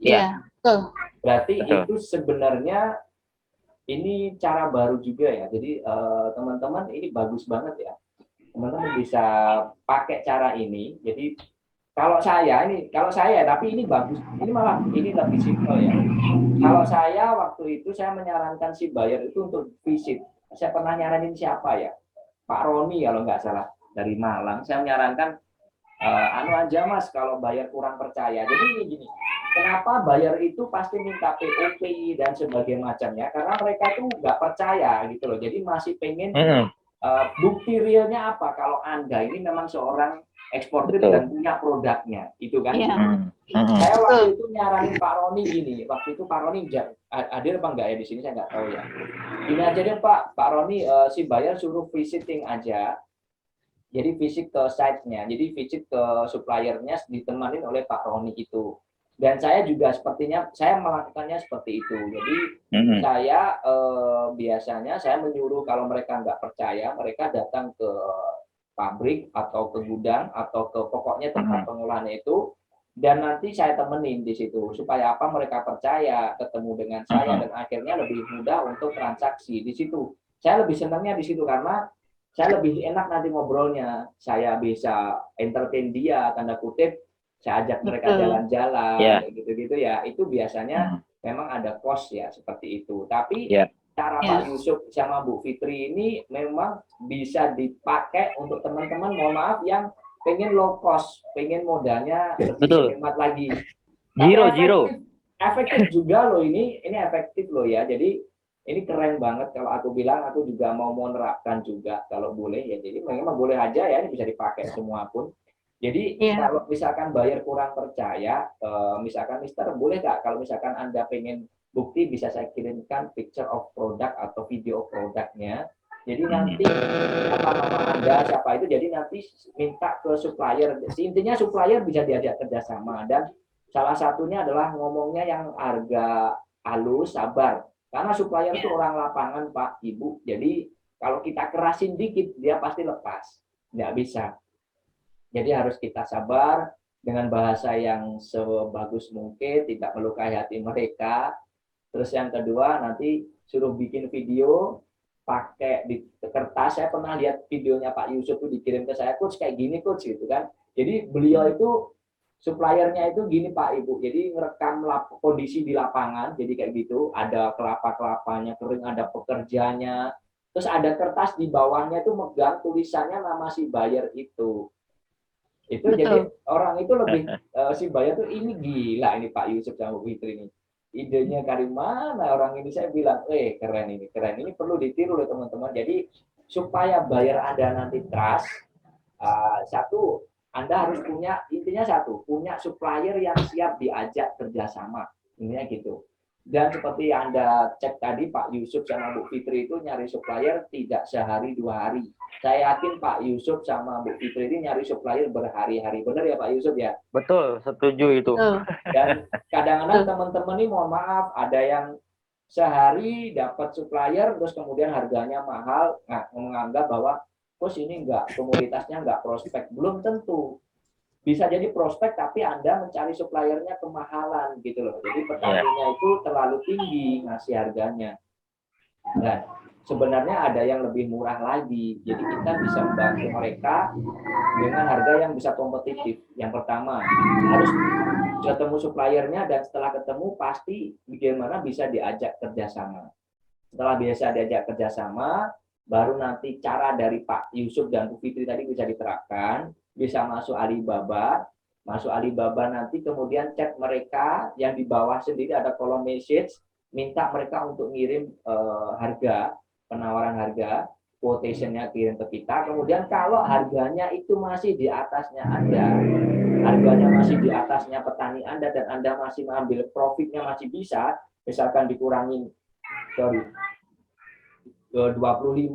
Iya. Betul. Berarti itu sebenarnya ini cara baru juga ya. Jadi teman-teman ini bagus banget ya. Teman-teman bisa pakai cara ini. Jadi kalau saya, tapi ini bagus. Ini malah ini lebih simpel ya. Kalau saya waktu itu saya menyarankan si buyer itu untuk visit. Saya pernah nyaranin siapa ya? Pak Roni kalau nggak salah dari Malang. Saya menyarankan anu aja Mas kalau buyer kurang percaya. Jadi gini, kenapa buyer itu pasti minta POP dan sebagainya macamnya? Karena mereka tuh nggak percaya gitu loh. Jadi masih pengen bukti realnya apa kalau Anda ini memang seorang eksportir dan punya produknya, itu kan? Saya waktu itu nyaranin Pak Roni gini, waktu itu Pak Roni hadir apa enggak ya di sini saya nggak tahu ya. Ini aja deh Pak Roni, si buyer suruh visiting aja. Jadi visit ke site-nya, jadi visit ke suppliernya ditemanin oleh Pak Roni itu. Dan saya juga sepertinya saya melakukannya seperti itu. Jadi saya biasanya saya menyuruh kalau mereka nggak percaya, mereka datang ke pabrik atau ke gudang atau ke pokoknya tempat pengolahan itu, dan nanti saya temenin di situ supaya apa mereka percaya ketemu dengan saya dan akhirnya lebih mudah untuk transaksi di situ. Saya lebih senangnya di situ karena saya lebih enak nanti ngobrolnya. Saya bisa entertain dia tanda kutip. Saya ajak mereka jalan-jalan, gitu-gitu ya. Itu biasanya memang ada cost ya seperti itu. Tapi cara Pak Yusuf sama Bu Fitri ini memang bisa dipakai untuk teman-teman, mohon maaf, yang pengen low cost, pengen modalnya lebih hemat lagi. Zero. Efektif juga loh ini efektif loh ya. Jadi ini keren banget kalau aku bilang, aku juga mau menerapkan juga kalau boleh ya. Jadi memang boleh aja ya, ini bisa dipakai semua pun. Jadi kalau misalkan buyer kurang percaya, misalkan Mister boleh nggak kalau misalkan Anda pengen bukti bisa saya kirimkan picture of product atau video produknya. Jadi nanti apa nama Anda siapa itu, jadi nanti minta ke supplier. Intinya supplier bisa diajak kerjasama dan salah satunya adalah ngomongnya yang harga halus, sabar. Karena supplier itu orang lapangan Pak Ibu. Jadi kalau kita kerasin dikit dia pasti lepas, nggak bisa. Jadi harus kita sabar dengan bahasa yang sebagus mungkin, tidak melukai hati mereka. Terus yang kedua nanti suruh bikin video pakai di kertas. Saya pernah lihat videonya Pak Yusuf itu dikirim ke saya, coach kayak gini coach gitu kan. Jadi beliau itu suppliernya itu gini Pak Ibu. Jadi ngerekam kondisi di lapangan. Jadi kayak gitu, ada kelapa-kelapanya kering, ada pekerjanya. Terus ada kertas di bawahnya itu megang tulisannya nama si buyer itu. Itu betul. Jadi orang itu lebih si buyer tuh ini gila ini Pak Yusuf sama Bu Fitri ini. Idenya dari mana orang ini, saya bilang, keren ini perlu ditiru oleh teman-teman. Jadi supaya buyer Anda nanti trust, satu, Anda harus punya, intinya satu, punya supplier yang siap diajak kerjasama, intinya gitu. Dan seperti Anda cek tadi, Pak Yusuf sama Bu Fitri itu nyari supplier tidak sehari 2 hari. Saya yakin Pak Yusuf sama Bu Fitri ini nyari supplier berhari-hari. Benar ya Pak Yusuf ya? Betul, setuju itu. Dan kadang-kadang teman-teman ini mohon maaf, ada yang sehari dapat supplier, terus kemudian harganya mahal, menganggap bahwa terus ini komoditasnya enggak prospek. Belum tentu. Bisa jadi prospek tapi Anda mencari suppliernya kemahalan gitu loh. Jadi petaninya itu terlalu tinggi ngasih harganya. Dan sebenarnya ada yang lebih murah lagi. Jadi kita bisa membantu mereka dengan harga yang bisa kompetitif. Yang pertama, harus ketemu suppliernya, dan setelah ketemu pasti bagaimana bisa diajak kerjasama. Setelah biasa diajak kerjasama, baru nanti cara dari Pak Yusuf dan Bu Fitri tadi bisa diterapkan, bisa masuk Alibaba, nanti kemudian chat mereka yang di bawah sendiri ada kolom message, minta mereka untuk ngirim harga, penawaran harga, quotation-nya kirim ke kita, kemudian kalau harganya itu masih di atasnya Anda, harganya masih di atasnya petani Anda dan Anda masih mengambil profitnya masih bisa, misalkan dikurangin, 25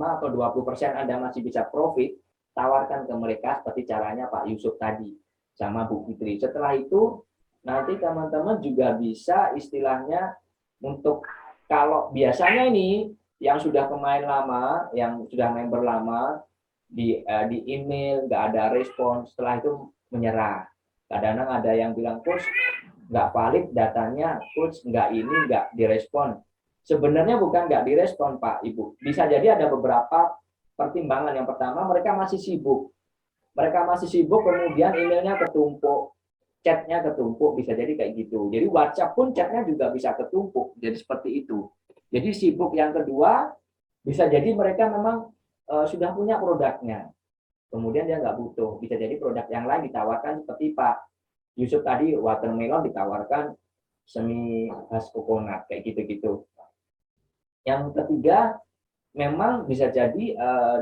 atau 20% Anda masih bisa profit, tawarkan ke mereka seperti caranya Pak Yusuf tadi sama Bu Fitri. Setelah itu nanti teman-teman juga bisa istilahnya untuk kalau biasanya ini yang sudah pemain lama, yang sudah member lama di email nggak ada respon, setelah itu menyerah. Kadang-kadang ada yang bilang coach nggak valid datanya, coach nggak ini nggak direspon. Sebenarnya bukan nggak direspon Pak Ibu, bisa jadi ada beberapa pertimbangan. Yang pertama mereka masih sibuk, kemudian emailnya ketumpuk, chatnya ketumpuk, bisa jadi kayak gitu. Jadi WhatsApp pun chatnya juga bisa ketumpuk, jadi seperti itu. Jadi sibuk. Yang kedua bisa jadi mereka memang sudah punya produknya, kemudian dia nggak butuh, bisa jadi produk yang lain ditawarkan seperti Pak Yusuf tadi, watermelon ditawarkan semi khas coconut kayak gitu-gitu. Yang ketiga, memang bisa jadi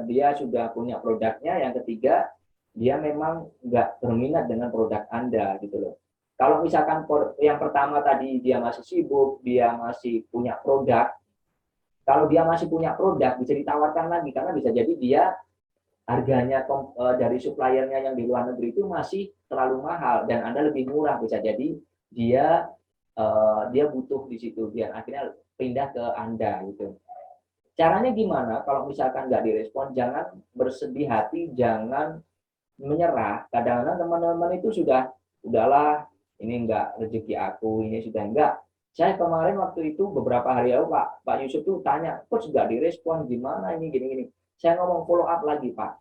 dia sudah punya produknya. Yang ketiga, dia memang nggak berminat dengan produk Anda gitu loh. Kalau misalkan yang pertama tadi dia masih sibuk, dia masih punya produk. Kalau dia masih punya produk bisa ditawarkan lagi karena bisa jadi dia harganya dari suppliernya yang di luar negeri itu masih terlalu mahal dan Anda lebih murah, bisa jadi dia butuh di situ, dia akhirnya pindah ke Anda gitu. Caranya gimana? Kalau misalkan nggak direspon, jangan bersedih hati, jangan menyerah. Kadang-kadang teman-teman itu udahlah, ini nggak rezeki aku, ini sudah enggak. Saya kemarin waktu itu beberapa hari lalu Pak Yusuf tuh tanya, coach nggak direspon, gimana ini gini-gini. Saya ngomong follow up lagi Pak.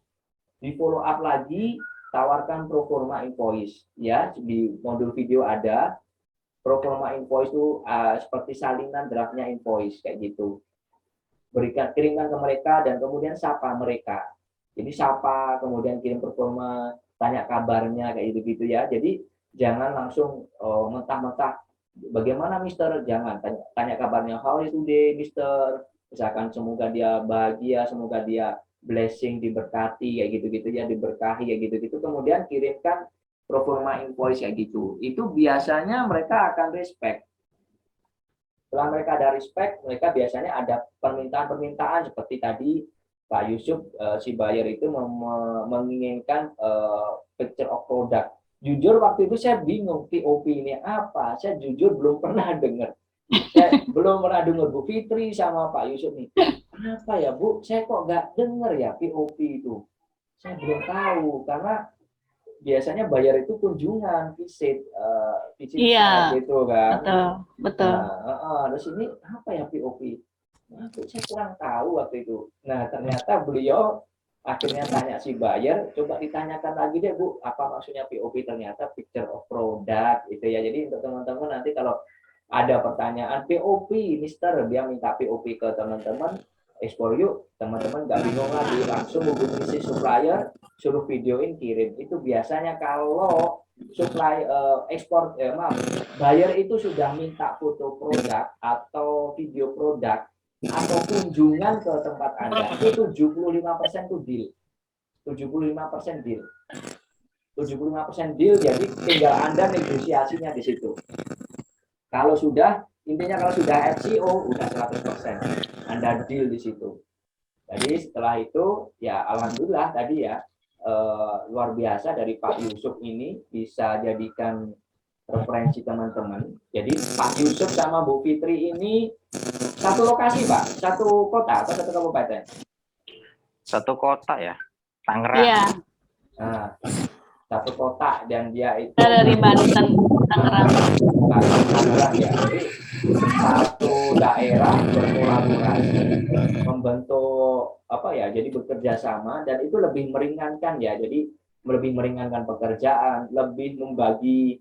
Di follow up lagi, tawarkan proforma invoice. Ya, di modul video ada proforma invoice itu seperti salinan draftnya invoice kayak gitu. Kirimkan ke mereka dan kemudian sapa mereka. Jadi sapa, kemudian kirim proforma, tanya kabarnya kayak gitu-gitu ya. Jadi jangan langsung mentah-mentah bagaimana Mister, jangan tanya kabarnya, how is today Mister, misalkan semoga dia bahagia, semoga dia blessing, diberkati kayak gitu-gitu ya, diberkahi kayak gitu-gitu, kemudian kirimkan proforma invoice kayak gitu. Itu biasanya mereka akan respect. Setelah mereka ada respect, mereka biasanya ada permintaan-permintaan seperti tadi Pak Yusuf, si buyer itu menginginkan picture of product. Jujur waktu itu saya bingung POP ini apa, saya jujur belum pernah dengar. Saya belum pernah dengar Bu Fitri sama Pak Yusuf nih. Kenapa ya Bu, saya kok nggak dengar ya POP itu. Saya belum tahu, karena biasanya bayar itu kunjungan, visit gitu kan. Betul. Terus ini apa ya POP? Nah, saya kurang tahu waktu itu. Nah, ternyata beliau akhirnya tanya si buyer, coba ditanyakan lagi deh Bu, apa maksudnya POP? Ternyata picture of product itu ya. Jadi untuk teman-teman nanti kalau ada pertanyaan POP, Mister, dia minta POP ke teman-teman, ekspor yuk, teman-teman nggak bingung lagi, langsung hubungi si supplier, suruh videoin, kirim. Itu biasanya kalau buyer itu sudah minta foto produk atau video produk atau kunjungan ke tempat Anda, itu 75% tuh deal. 75% deal. 75% deal, jadi tinggal Anda negosiasinya di situ. Kalau sudah, intinya kalau sudah FCO, udah 100%. Anda deal di situ. Jadi setelah itu, ya alhamdulillah tadi ya, luar biasa dari Pak Yusuf ini bisa jadikan referensi teman-teman. Jadi Pak Yusuf sama Bu Fitri ini satu lokasi Pak, satu kota atau satu kabupaten? Satu kota ya, Tangerang. Iya. Nah, satu kota dan dia itu dari Banten, Tangerang. Tangerang ya. Jadi satu daerah berkolaborasi, membentuk apa ya? Jadi bekerja sama dan itu lebih meringankan ya. Jadi lebih meringankan pekerjaan, lebih membagi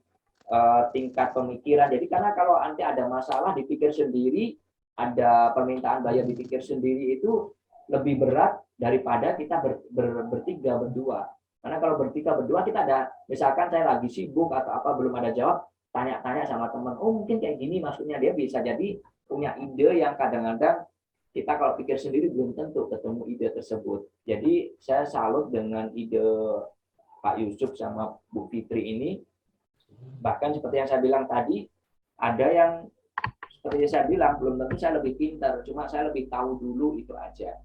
tingkat pemikiran. Jadi karena kalau nanti ada masalah dipikir sendiri, ada permintaan bayar dipikir sendiri, itu lebih berat daripada kita bertiga berdua. Karena kalau bertiga berdua kita ada, misalkan saya lagi sibuk atau apa belum ada jawab, tanya-tanya sama teman, oh mungkin kayak gini maksudnya, dia bisa jadi punya ide yang kadang-kadang kita kalau pikir sendiri belum tentu ketemu ide tersebut. Jadi saya salut dengan ide Pak Yusuf sama Bu Fitri ini. Bahkan seperti yang saya bilang tadi, ada yang seperti yang saya bilang, belum tentu saya lebih pintar, cuma saya lebih tahu dulu itu aja.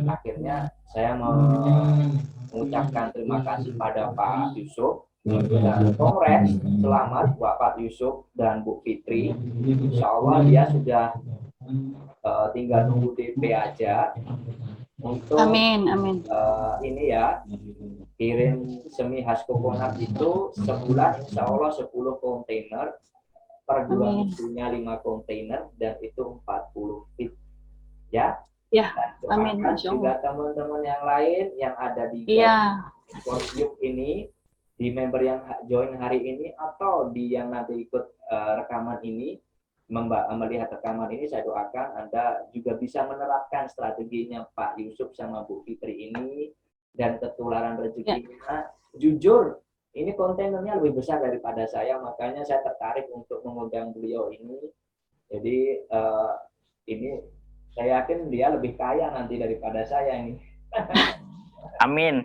Akhirnya saya mengucapkan terima kasih pada Pak Yusuf. Dan kongres, selamat buat Pak Yusuf dan Bu Fitri. Insya Allah dia sudah tinggal nunggu DP aja untuk Amin, amin. ini ya, kirim semi khas kokonat itu sebulan insya Allah 10 kontainer, per 2 minggunya 5 kontainer, dan itu 40 feet ya. Ya, dan amin, Masya juga Allah. teman-teman yang lain yang ada di Iya, Sportyuk ini, di member yang join hari ini atau di yang nanti ikut rekaman ini, melihat rekaman ini, saya doakan Anda juga bisa menerapkan strateginya Pak Yusuf sama Bu Fitri ini, dan ketularan rezekinya. Jujur, ini kontainernya lebih besar daripada saya, makanya saya tertarik untuk mengundang beliau ini. Jadi ini saya yakin dia lebih kaya nanti daripada saya ini. Amin.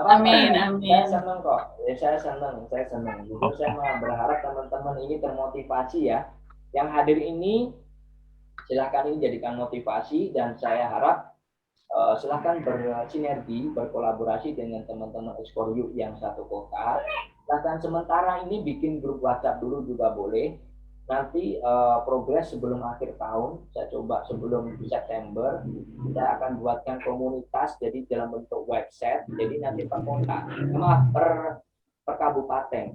amin, Saya amin. senang kok. Ya, saya senang. Jujur saya malah berharap teman-teman ini termotivasi ya. Yang hadir ini silahkan ini jadikan motivasi, dan saya harap silahkan bersinergi, berkolaborasi dengan teman-teman Ekspor Yuk yang satu kota. Silahkan sementara ini bikin grup WhatsApp dulu juga boleh. Nanti progres sebelum akhir tahun, saya coba sebelum September, kita akan buatkan komunitas jadi dalam bentuk website. Jadi nanti per kota, per kabupaten,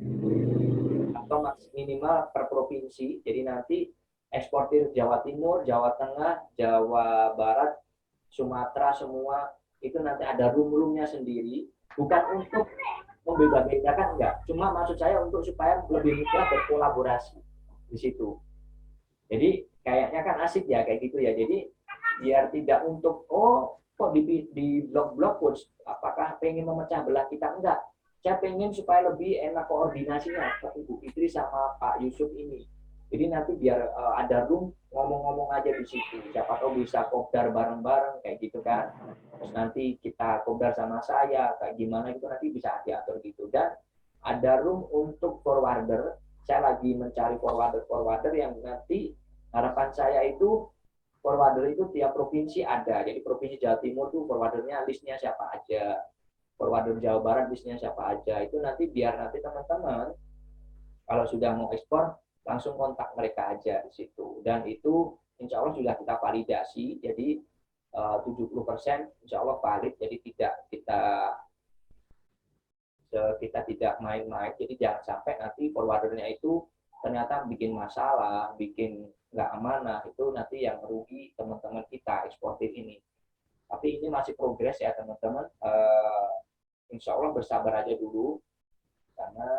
atau minimal per provinsi. Jadi nanti eksportir Jawa Timur, Jawa Tengah, Jawa Barat, Sumatera, semua itu nanti ada room-roomnya sendiri. Bukan untuk membeda-bedakan, enggak. Cuma maksud saya untuk supaya lebih mudah berkolaborasi di situ. Jadi kayaknya kan asik ya kayak gitu ya. Jadi biar tidak untuk kok di blog-blog coach apakah pengen memecah belah kita, enggak. Saya pengen supaya lebih enak koordinasinya seperti Bu Fitri sama Pak Yusuf ini. Jadi nanti biar ada room ngomong-ngomong aja di situ. Siapa tahu bisa kopdar bareng-bareng kayak gitu kan. Terus nanti kita kopdar sama saya kayak gimana itu nanti bisa diatur gitu. Dan ada room untuk forwarder. Saya lagi mencari forwarder yang nanti harapan saya itu forwarder itu tiap provinsi ada. Jadi provinsi Jawa Timur tuh forwardernya listnya siapa aja. Forwarder Jawa Barat listnya siapa aja. Itu nanti biar nanti teman-teman kalau sudah mau ekspor langsung kontak mereka aja di situ. Dan itu insya Allah sudah kita validasi. Jadi 70% insya Allah valid. Jadi kita tidak main-main, jadi jangan sampai nanti forwardernya itu ternyata bikin masalah, bikin nggak amanah, itu nanti yang merugi teman-teman kita eksportir ini. Tapi ini masih progres ya teman-teman, insya Allah bersabar aja dulu, karena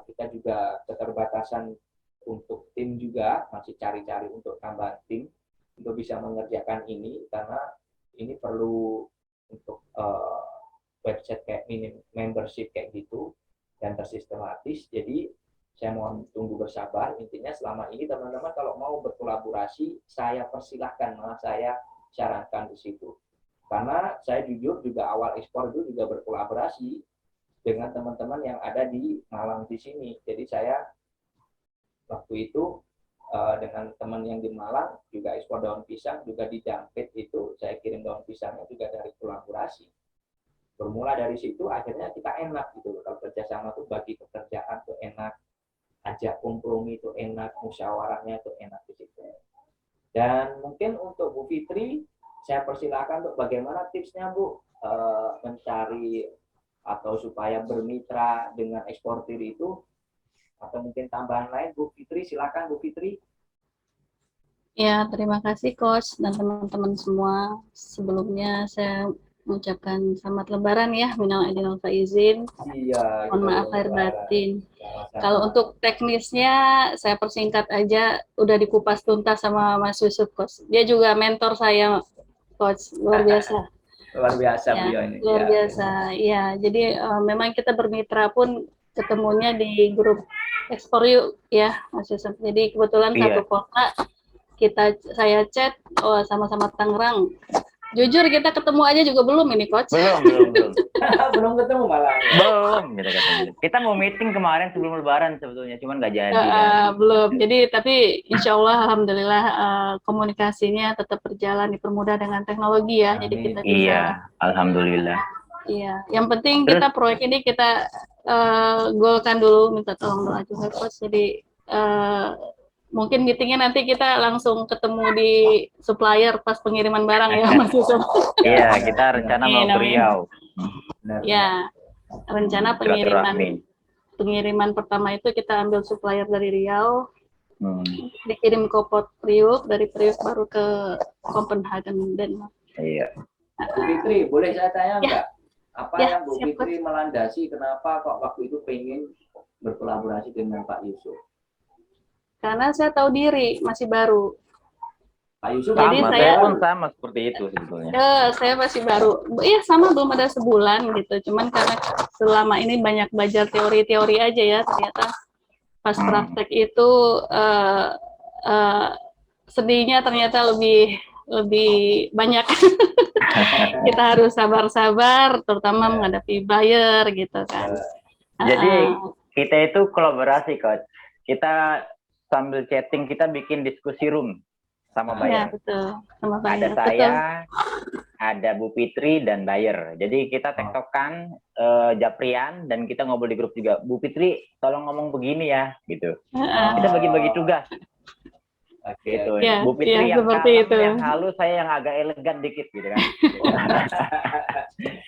kita juga keterbatasan untuk tim juga, masih cari-cari untuk tambahan tim, untuk bisa mengerjakan ini, karena ini perlu untuk website kayak membership kayak gitu dan tersistematis. Jadi saya mohon tunggu bersabar. Intinya selama ini teman-teman kalau mau berkolaborasi saya persilahkan, malah saya sarankan di situ. Karena saya jujur juga awal ekspor itu juga berkolaborasi dengan teman-teman yang ada di Malang di sini. Jadi saya waktu itu dengan teman yang di Malang juga ekspor daun pisang, juga di Dampit itu saya kirim daun pisangnya juga dari kolaborasi. Bermula dari situ akhirnya kita enak gitu. Kalau kerjasama tuh bagi pekerjaan tuh enak, ajak kompromi tuh enak, musyawarahnya tuh enak di situ. Dan mungkin untuk Bu Fitri saya persilakan untuk bagaimana tipsnya Bu mencari atau supaya bermitra dengan eksportir itu, atau mungkin tambahan lain. Bu Fitri silakan Bu Fitri. Ya, terima kasih Coach dan teman-teman semua. Sebelumnya saya mengucapkan selamat Lebaran ya, minal aidin wal faizin. Iya, Mohon kita maaf belum lahir lebaran. batin. Sama-sama. Kalau untuk teknisnya, saya persingkat aja, udah dikupas tuntas sama Mas Yusuf, Coach. Dia juga mentor saya, Coach. Luar biasa. Luar biasa Ya, beliau ini. luar Ya. biasa. Ya, jadi memang kita bermitra pun ketemunya di grup Ekspor Yuk ya, Mas Yusuf. Jadi kebetulan Iya. satu kota saya chat, oh sama-sama Tangerang. Jujur kita ketemu aja juga belum ini, Coach. Belum. Belum ketemu malah. Belum kita ketemu. Kita mau meeting kemarin sebelum Lebaran sebetulnya, cuman nggak jadi kan. Belum. Jadi tapi insya Allah alhamdulillah komunikasinya tetap berjalan, dipermudah dengan teknologi ya. Jadi Amin. kita bisa. Iya, alhamdulillah. Iya. Yang penting Terus? kita proyek ini kita golkan dulu, minta tolong doa juga, Coach. Jadi mungkin meetingnya nanti kita langsung ketemu di supplier pas pengiriman barang ya, Mas Yusuf. Iya, kita rencana mau ke Amin. Riau. Benar. Ya, rencana Silaturahmi. pengiriman pertama itu kita ambil supplier dari Riau, Hmm, dikirim ke Port Priuk, dari Priuk baru ke Copenhagen, Denmark. iya. Bu Fitri, boleh saya tanya Ya. nggak? Apa Ya, yang Bu siap, Fitri melandasi kenapa kok waktu itu pengen berkolaborasi dengan Pak Yusuf? Karena saya tahu diri, masih baru. Pak Yusuf Jadi Sama, masih saya baru. pun sama seperti itu sebetulnya. Saya masih baru. Iya, sama, belum ada sebulan gitu. Cuman karena selama ini banyak belajar teori-teori aja ya, ternyata pas praktek itu sedihnya ternyata lebih banyak. Kita harus sabar-sabar, terutama menghadapi buyer gitu kan. Jadi kita itu kolaborasi, Coach. Kita sambil chatting, kita bikin diskusi room sama Ya, buyer. betul. Sama Ada buyer. saya, Betul. ada Bu Fitri dan buyer. Jadi kita tektokan Japrian dan kita ngobrol di grup juga. Bu Fitri, tolong ngomong begini ya, gitu. Kita bagi-bagi tugas. Oke, Gitu. Ya, Bu Fitri ya, yang seperti kalem, itu. yang halus, saya yang agak elegan dikit, gitu kan.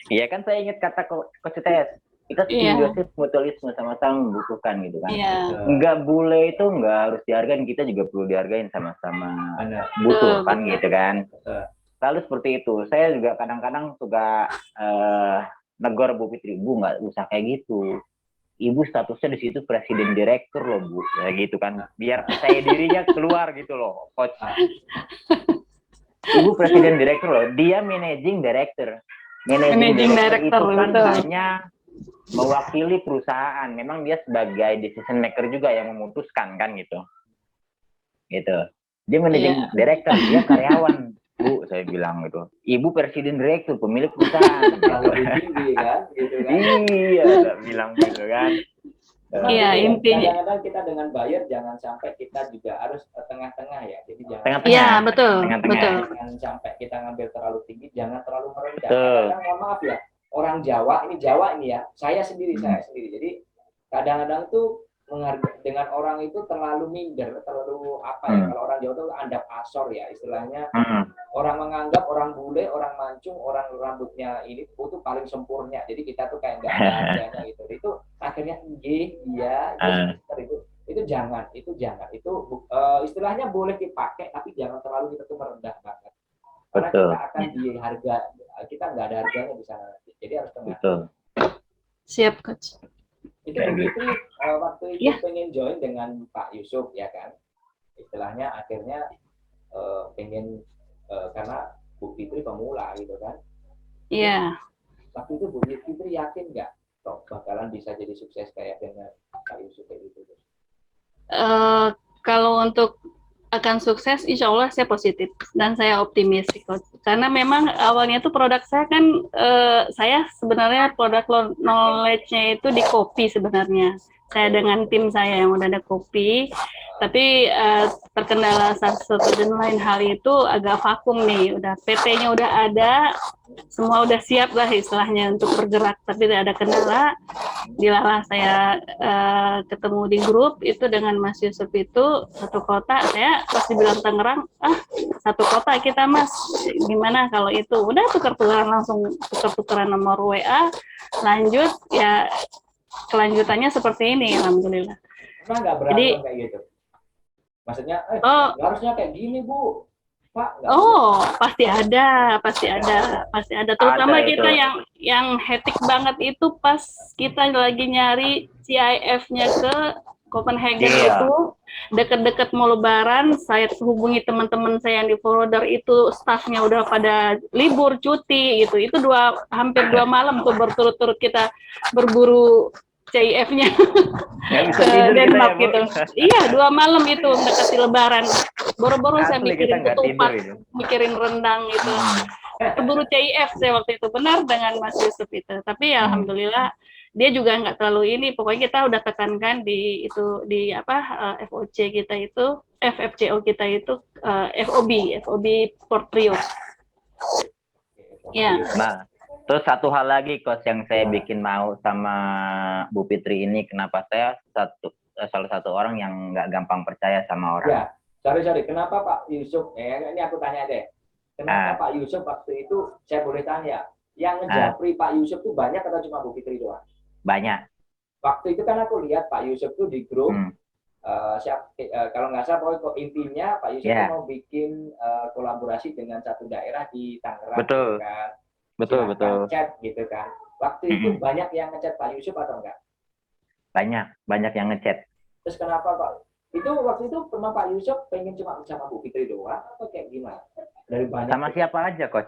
Iya kan, saya ingat kata Coach TS. Kita Iya. simbiosis mutualisme, sama-sama membutuhkan gitu kan. Iya. Enggak, bule itu enggak harus dihargain, kita juga perlu dihargain, sama-sama Benar. butuh Betul, kan betul. gitu kan. Betul. Lalu seperti itu, saya juga kadang-kadang suka negor Bu Fitri, Bu nggak usah kayak gitu. Ibu statusnya di situ presiden direktur loh Bu, ya gitu kan. Biar percaya dirinya keluar gitu loh, Coach. Ibu presiden direktur loh, dia managing director. Managing director, itu kan betul. hanya mewakili perusahaan. Memang dia sebagai decision maker juga yang memutuskan kan gitu. Gitu. Dia managing director, dia karyawan. Bu, saya bilang gitu. Ibu presiden direktur, pemilik perusahaan. Yang lebih tinggi kan, gitu kan. Iya, saya bilang gitu kan. Memang Iya, gitu ya, intinya. kadang-kadang kita dengan buyer jangan sampai kita juga harus tengah-tengah ya. Jadi jangan Tengah-tengah. Iya, betul. Tengah-tengah. Betul. jangan sampai kita ngambil terlalu tinggi, jangan terlalu merendah. Betul. Kadang mohon maaf ya, orang Jawa ini ya, saya sendiri. Jadi kadang-kadang tuh dengan orang itu terlalu minder, terlalu apa ya? Kalau orang Jawa tuh andap asor ya istilahnya. Orang menganggap orang bule, orang mancung, orang rambutnya ini itu paling sempurna. Jadi kita tuh kayak nggak ada harganya gitu. Itu akhirnya iya, itu jangan. Itu istilahnya boleh dipakai, tapi jangan terlalu kita tuh merendah banget. Karena Betul. kita akan di harga, kita nggak ada harganya di sana. Jadi harus tengah. Betul. Siap, Coach. Itu begitu waktu itu pengen join dengan Pak Yusuf ya kan. Istilahnya akhirnya pengen karena Bu Fitri pemula gitu kan. Iya. Waktu itu Bu Fitri yakin nggak kok bakalan bisa jadi sukses kayak dengan Pak Yusuf kayak gitu? Kalau untuk akan sukses, insya Allah saya positif dan saya optimis, Coach. Karena memang awalnya tuh produk saya kan, saya sebenarnya produk knowledge-nya itu di kopi sebenarnya. Saya dengan tim saya yang udah ada kopi, tapi terkendala satu dan lain hal itu agak vakum nih. Udah PT-nya udah ada, semua udah siap lah istilahnya untuk bergerak, tapi ada kendala. Dilalah saya ketemu di grup itu dengan Mas Yusuf itu satu kota. Saya pas dibilang Tangerang, satu kota kita Mas, gimana kalau itu? Udah tukar-tukaran, langsung tukar-tukaran nomor WA, lanjut ya. Kelanjutannya seperti ini, alhamdulillah. Emang nggak berantem kayak gitu? Maksudnya, harusnya kayak gini Bu. Pak? Nggak Oh, pasti ada, pasti ada, pasti ada. Terutama Ada itu. kita yang hektik banget itu pas kita lagi nyari CIF-nya ke Copenhagen Iya. itu deket-deket mau Lebaran. Saya hubungi teman-teman saya yang di Foroder itu, staffnya udah pada libur cuti gitu. Itu hampir 2 malam tuh berturut-turut kita berburu CIF-nya Nggak bisa ke tidur kita ya, Denmark Bu. gitu. Iya, 2 malam itu mendekati Lebaran. Boro-boro saya Asli kita mikirin nggak tidur ketupat, itu. mikirin rendang gitu. Keburu CIF saya waktu itu, benar dengan Mas Yusuf itu. Tapi ya alhamdulillah dia juga nggak terlalu ini. Pokoknya kita udah tekankan di itu di FOC kita itu, FFCO kita itu FOB Portrio. Ya. Nah, terus satu hal lagi Coach yang saya Gimana? bikin mau sama Bu Fitri ini, kenapa saya salah satu orang yang nggak gampang percaya sama orang. Ya, sorry. Kenapa Pak Yusuf? Ini aku tanya deh. Kenapa Pak Yusuf waktu itu, saya boleh tanya, yang ngejapri Pak Yusuf itu banyak atau cuma Bu Fitri doang? Banyak. Waktu itu kan aku lihat Pak Yusuf tuh di grup, kalau nggak salah pokoknya intinya Pak Yusuf tuh mau bikin kolaborasi dengan satu daerah di Tangerang. Betul. Gitu kan. Betul. Chat gitu kan. Waktu itu banyak yang ngechat Pak Yusuf atau enggak? Banyak yang ngechat. Terus kenapa Pak? Itu waktu itu pernah Pak Yusuf pengen cuma sama Bu Fitri doang atau kayak gimana? Dari banyak. Sama siapa aja, Coach?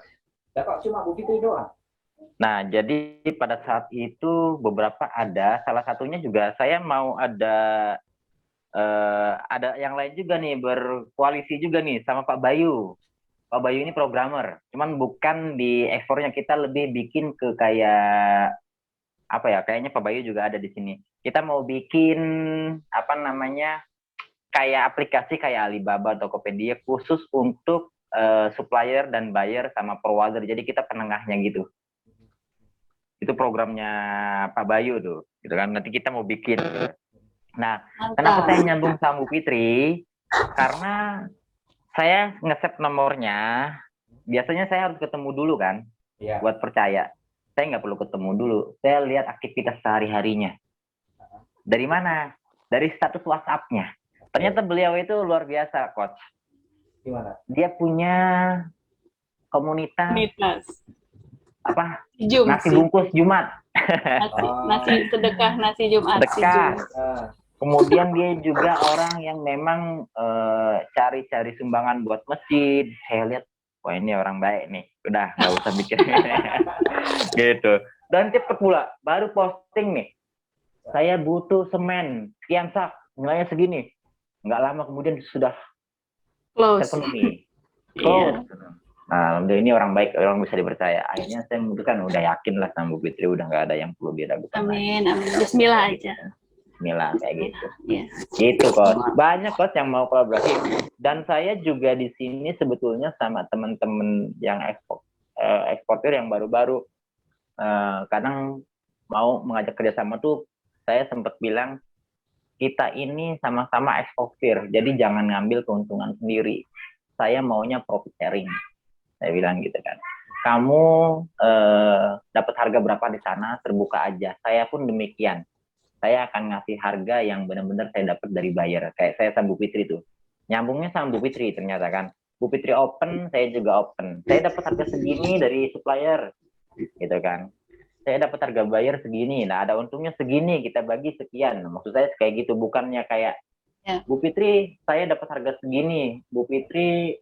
Nah, kok cuma Bu Fitri doang? Nah, jadi pada saat itu beberapa ada, salah satunya juga saya mau ada yang lain juga nih, berkoalisi juga nih sama Pak Bayu. Pak Bayu ini programmer, cuman bukan di ekspornya, kita lebih bikin ke kayak apa ya, kayaknya Pak Bayu juga ada di sini. Kita mau bikin apa namanya, kayak aplikasi kayak Alibaba, Tokopedia khusus untuk supplier dan buyer sama provider. Jadi kita penengahnya gitu. Itu programnya Pak Bayu tuh, gitu kan. Nanti kita mau bikin. Nah, kenapa saya nyambung sama Bu Fitri? Karena saya nge-save nomornya. Biasanya saya harus ketemu dulu kan, buat percaya. Saya nggak perlu ketemu dulu. Saya lihat aktivitas sehari-harinya. Dari mana? Dari status WhatsApp-nya. Ternyata beliau itu luar biasa, Coach. Gimana? Dia punya komunitas. Apa? Nasi bungkus Jumat. Nasi sedekah nasi Jumat. Sedekah. Kemudian dia juga orang yang memang cari-cari sumbangan buat masjid. Saya lihat, wah ini orang baik nih. Udah, nggak usah mikir. Gitu. Dan cepet pula, baru posting nih. Saya butuh semen, sekian sak, nilainya segini. Nggak lama kemudian sudah terpenuhi. Close. Nah, alhamdulillah ini orang baik, orang bisa dipercaya. Akhirnya saya memutuskan, udah yakin lah sama Bu Fitri, udah nggak ada yang perlu diragukan. Amin, amin. Bismillah aja. Bismillah, kayak gitu. Gitu, Coach. Banyak Coach yang mau kolaborasi. Dan saya juga di sini sebetulnya sama teman-teman yang eksportir yang baru-baru. Kadang mau mengajak kerjasama tuh, saya sempat bilang, kita ini sama-sama eksportir, jadi jangan ngambil keuntungan sendiri. Saya maunya profit sharing. Saya bilang gitu kan. Kamu dapat harga berapa di sana, terbuka aja. Saya pun demikian. Saya akan ngasih harga yang benar-benar saya dapat dari buyer. Kayak saya sama Bu Fitri tuh. Nyambungnya sama Bu Fitri ternyata kan. Bu Fitri open, saya juga open. Saya dapat harga segini dari supplier. Gitu kan. Saya dapat harga buyer segini. Nah, ada untungnya segini, kita bagi sekian. Maksud saya kayak gitu, bukannya kayak Bu Fitri, saya dapat harga segini. Bu Fitri,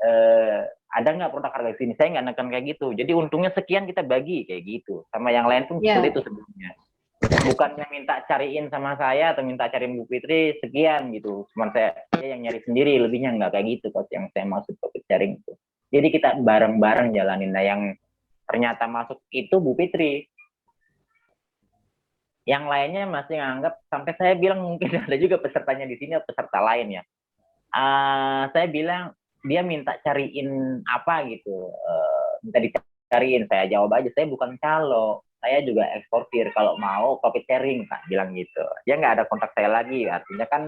ada nggak produk harga segini? Saya nggak nekan kayak gitu. Jadi untungnya sekian kita bagi kayak gitu. Sama yang lain pun seperti itu sebelumnya. Bukannya minta cariin sama saya atau minta cariin Bu Fitri sekian gitu. Cuman saya yang nyari sendiri, lebihnya nggak kayak gitu. Yang saya maksud profit sharing itu. Jadi kita bareng-bareng jalanin. Nah, yang ternyata masuk itu Bu Fitri. Yang lainnya masih nganggap, sampai saya bilang mungkin ada juga pesertanya di sini, peserta lain ya. Saya bilang, dia minta cariin apa gitu. Minta dicariin, saya jawab aja, saya bukan calo. Saya juga eksportir, kalau mau profit sharing, Kak, bilang gitu. Dia nggak ada kontak saya lagi, artinya kan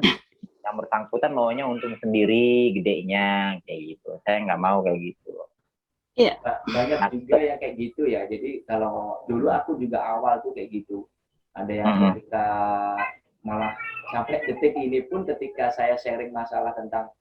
yang bersangkutan maunya untung sendiri, gedenya, kayak gitu. Saya nggak mau kayak gitu. Iya. Banyak juga yang kayak gitu ya. Jadi kalau dulu aku juga awal tuh kayak gitu. Ada yang ketika malah sampai detik ini pun ketika saya sharing masalah tentang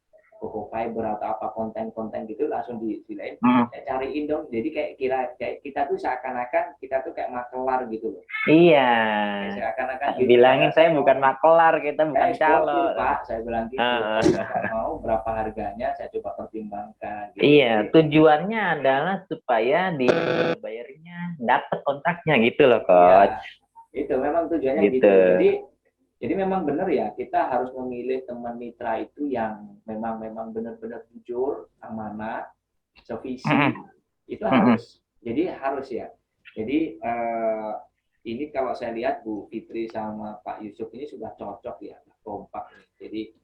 Koko Fiber atau apa konten-konten gitu langsung dilain. Hmm. Cariin dong. Jadi kayak kita tuh seakan-akan kita tuh kayak makelar gitu loh. Iya. Kayak seakan-akan gitu. Bilangin saya bukan makelar, kita bukan eksportir, calo. Pak, saya bilang gitu. Kalau mau berapa harganya saya coba pertimbangkan. Gitu. Iya, tujuannya adalah supaya dibayarnya dapat kontraknya gitu loh, Coach. Ya, itu memang tujuannya Gitu. Jadi memang benar ya, kita harus memilih teman mitra itu yang memang benar-benar jujur, amanah, sevisi. Itu harus. Jadi harus ya. Jadi ini kalau saya lihat Bu Fitri sama Pak Yusuf ini sudah cocok ya, kompak. Jadi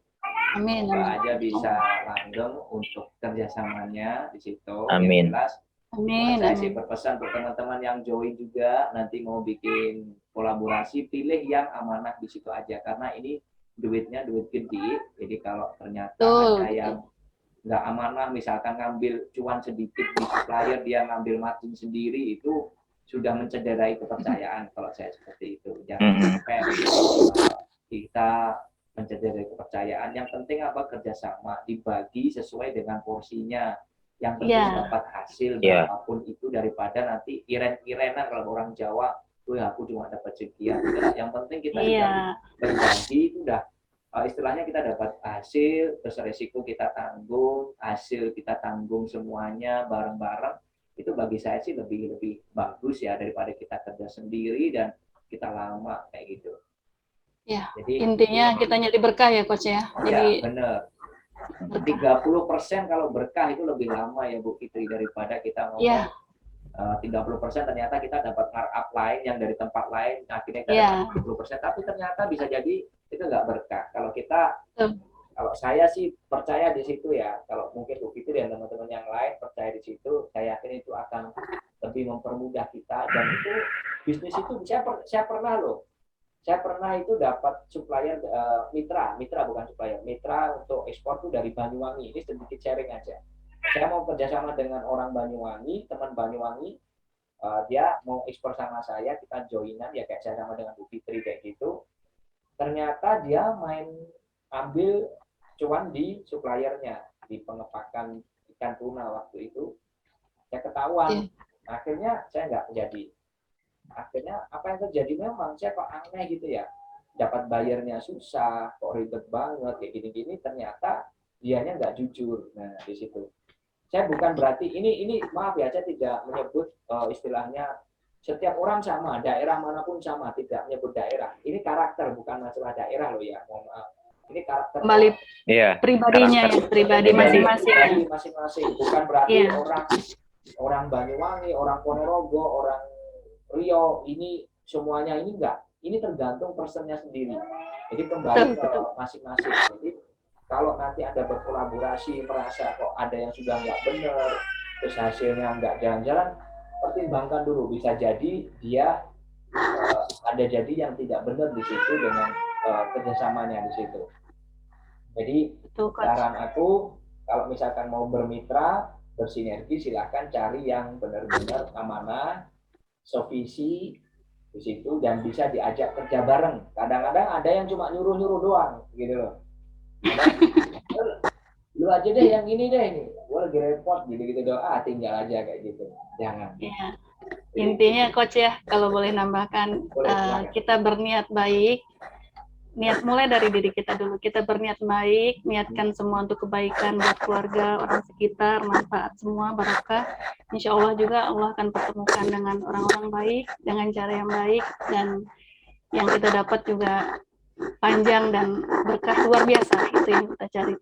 Amin. semoga aja bisa langgeng untuk kerjasamanya di situ. Amin. Yang jelas, Amin. saya sih berpesan untuk teman-teman yang join juga nanti mau bikin kolaborasi, pilih yang amanah di situ aja karena ini duitnya duit gede. Jadi kalau ternyata ada yang nggak amanah, misalkan ngambil cuan sedikit di supplier, dia ngambil margin sendiri, itu sudah mencederai kepercayaan kalau saya seperti itu. Jangan sampai kita mencederai kepercayaan. Yang penting apa, kerjasama, dibagi sesuai dengan porsinya. Yang penting dapat hasil apapun itu daripada nanti iren-irenan kalau orang Jawa, aku cuma dapat sekian. Yang penting kita sudah berbagi, itu udah istilahnya kita dapat hasil, terus resiko kita tanggung, hasil kita tanggung semuanya bareng-bareng. Itu bagi saya sih lebih bagus ya daripada kita kerja sendiri dan kita lama kayak gitu. Ya, jadi intinya kita nyari berkah ya, Coach ya. Jadi benar. 30% kalau berkah itu lebih lama ya Bu Fitri daripada kita ngomong 30% ternyata kita dapat markup lain yang dari tempat lain, akhirnya kita dapat 30%, tapi ternyata bisa jadi itu nggak berkah. Kalau kita kalau saya sih percaya di situ ya, kalau mungkin Bu Fitri dan teman-teman yang lain percaya di situ, saya yakin itu akan lebih mempermudah kita. Dan itu bisnis itu saya pernah loh, saya pernah itu dapat supplier mitra bukan supplier, mitra untuk ekspor tuh dari Banyuwangi. Ini sedikit sharing aja. Saya mau kerjasama dengan orang Banyuwangi, teman Banyuwangi, dia mau ekspor sama saya, kita joinan ya kayak saya sama dengan Bu Fitri kayak gitu. Ternyata dia ambil cuan di suppliernya, di pengepakan ikan tuna waktu itu. Saya ketahuan, akhirnya saya nggak jadi. Akhirnya apa yang terjadi, memang saya kok aneh gitu ya, dapat bayarnya susah, kok ribet banget kayak gini-gini, ternyata dianya nggak jujur. Nah di situ saya bukan berarti ini maaf ya, saya tidak menyebut istilahnya setiap orang sama, daerah manapun sama, tidak menyebut daerah. Ini karakter, bukan masalah daerah loh ya, mohon maaf. Ini karakter kembali pribadinya ya, pribadi masing-masing. Bukan berarti orang Banyuwangi, orang Ponorogo, orang Rio ini semuanya ini enggak. Ini tergantung personnya sendiri. Jadi kembali ke masing-masing. Jadi kalau nanti ada berkolaborasi, merasa kok ada yang sudah nggak benar, terus hasilnya nggak jalan-jalan, pertimbangkan dulu. Bisa jadi dia ada jadi yang tidak benar di situ dengan kerjasamanya di situ. Jadi saran aku, kalau misalkan mau bermitra, bersinergi, silahkan cari yang benar-benar amanah, sevisi di situ, dan bisa diajak kerja bareng. Kadang-kadang ada yang cuma nyuruh-nyuruh doang, gitu loh. Lu aja deh yang ini deh, ini gue lagi repot, gitu-gitu doang. Tinggal aja kayak gitu. Jangan. Ya. Intinya Coach ya, kalau boleh nambahkan, kita berniat baik. Niat mulai dari diri kita dulu. Kita berniat baik, niatkan semua untuk kebaikan buat keluarga, orang sekitar, manfaat semua, barokah. Insya Allah juga Allah akan pertemukan dengan orang-orang baik, dengan cara yang baik, dan yang kita dapat juga panjang dan berkah luar biasa. Itu yang kita cari.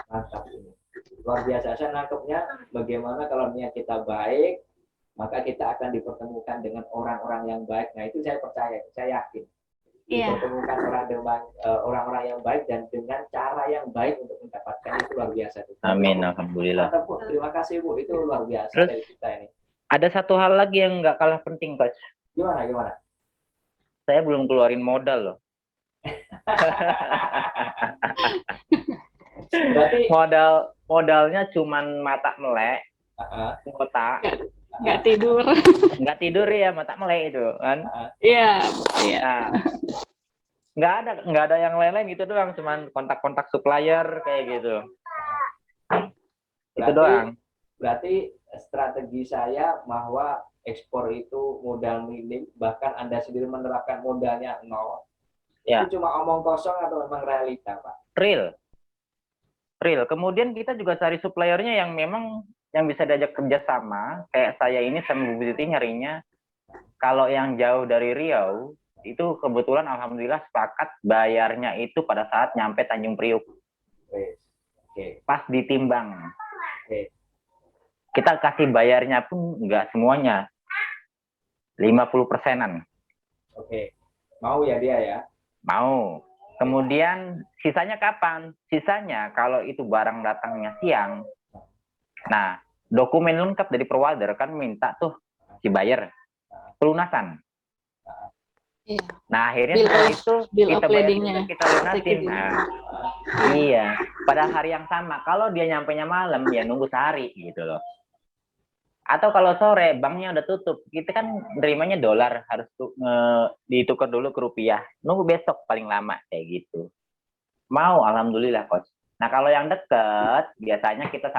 Mantap. Luar biasa. Saya nangkepnya bagaimana kalau niat kita baik, maka kita akan dipertemukan dengan orang-orang yang baik. Nah itu saya percaya, saya yakin. Dipertemukan orang-orang yang baik dan dengan cara yang baik untuk mendapatkan, itu luar biasa. Amin, alhamdulillah. Mantap, Bu. Terima kasih Bu, itu luar biasa. Terus, dari kita ini. Ada satu hal lagi yang nggak kalah penting, Coach. Gimana? Saya belum keluarin modal loh. Berarti modalnya cuman mata melek, kuota. Nggak tidur Ya, mata melek itu kan. Iya. Nggak ada yang lain-lain gitu doang, cuman kontak-kontak supplier kayak gitu. Itu doang. Berarti strategi saya bahwa ekspor itu modal minim, bahkan Anda sendiri menerapkan modalnya nol, Ya. itu cuma omong kosong atau memang realita, Pak? Real. Kemudian kita juga cari suppliernya yang memang yang bisa diajak kerjasama. Kayak saya ini sama Bu Titi nyarinya, kalau yang jauh dari Riau, itu kebetulan alhamdulillah sepakat bayarnya itu pada saat nyampe Tanjung Priuk. Oke. Pas ditimbang. Oke. Kita kasih bayarnya pun nggak semuanya. 50%-an. Oke. Mau ya dia ya? Mau. Kemudian sisanya kapan? Sisanya kalau itu barang datangnya siang. Nah, dokumen lengkap dari provider kan minta tuh si buyer pelunasan. Iya. Nah, akhirnya Bill setelah of- itu bill kita of bayar lading-nya. juga, kita lunasin. Nah, iya. Pada hari yang sama. Kalau dia nyampenya malam, ya nunggu sehari gitu loh. Atau kalau sore banknya udah tutup, kita kan nerimanya dolar, harus ditukar dulu ke rupiah. Nunggu besok paling lama kayak gitu. Mau, alhamdulillah coach. Nah kalau yang deket, biasanya kita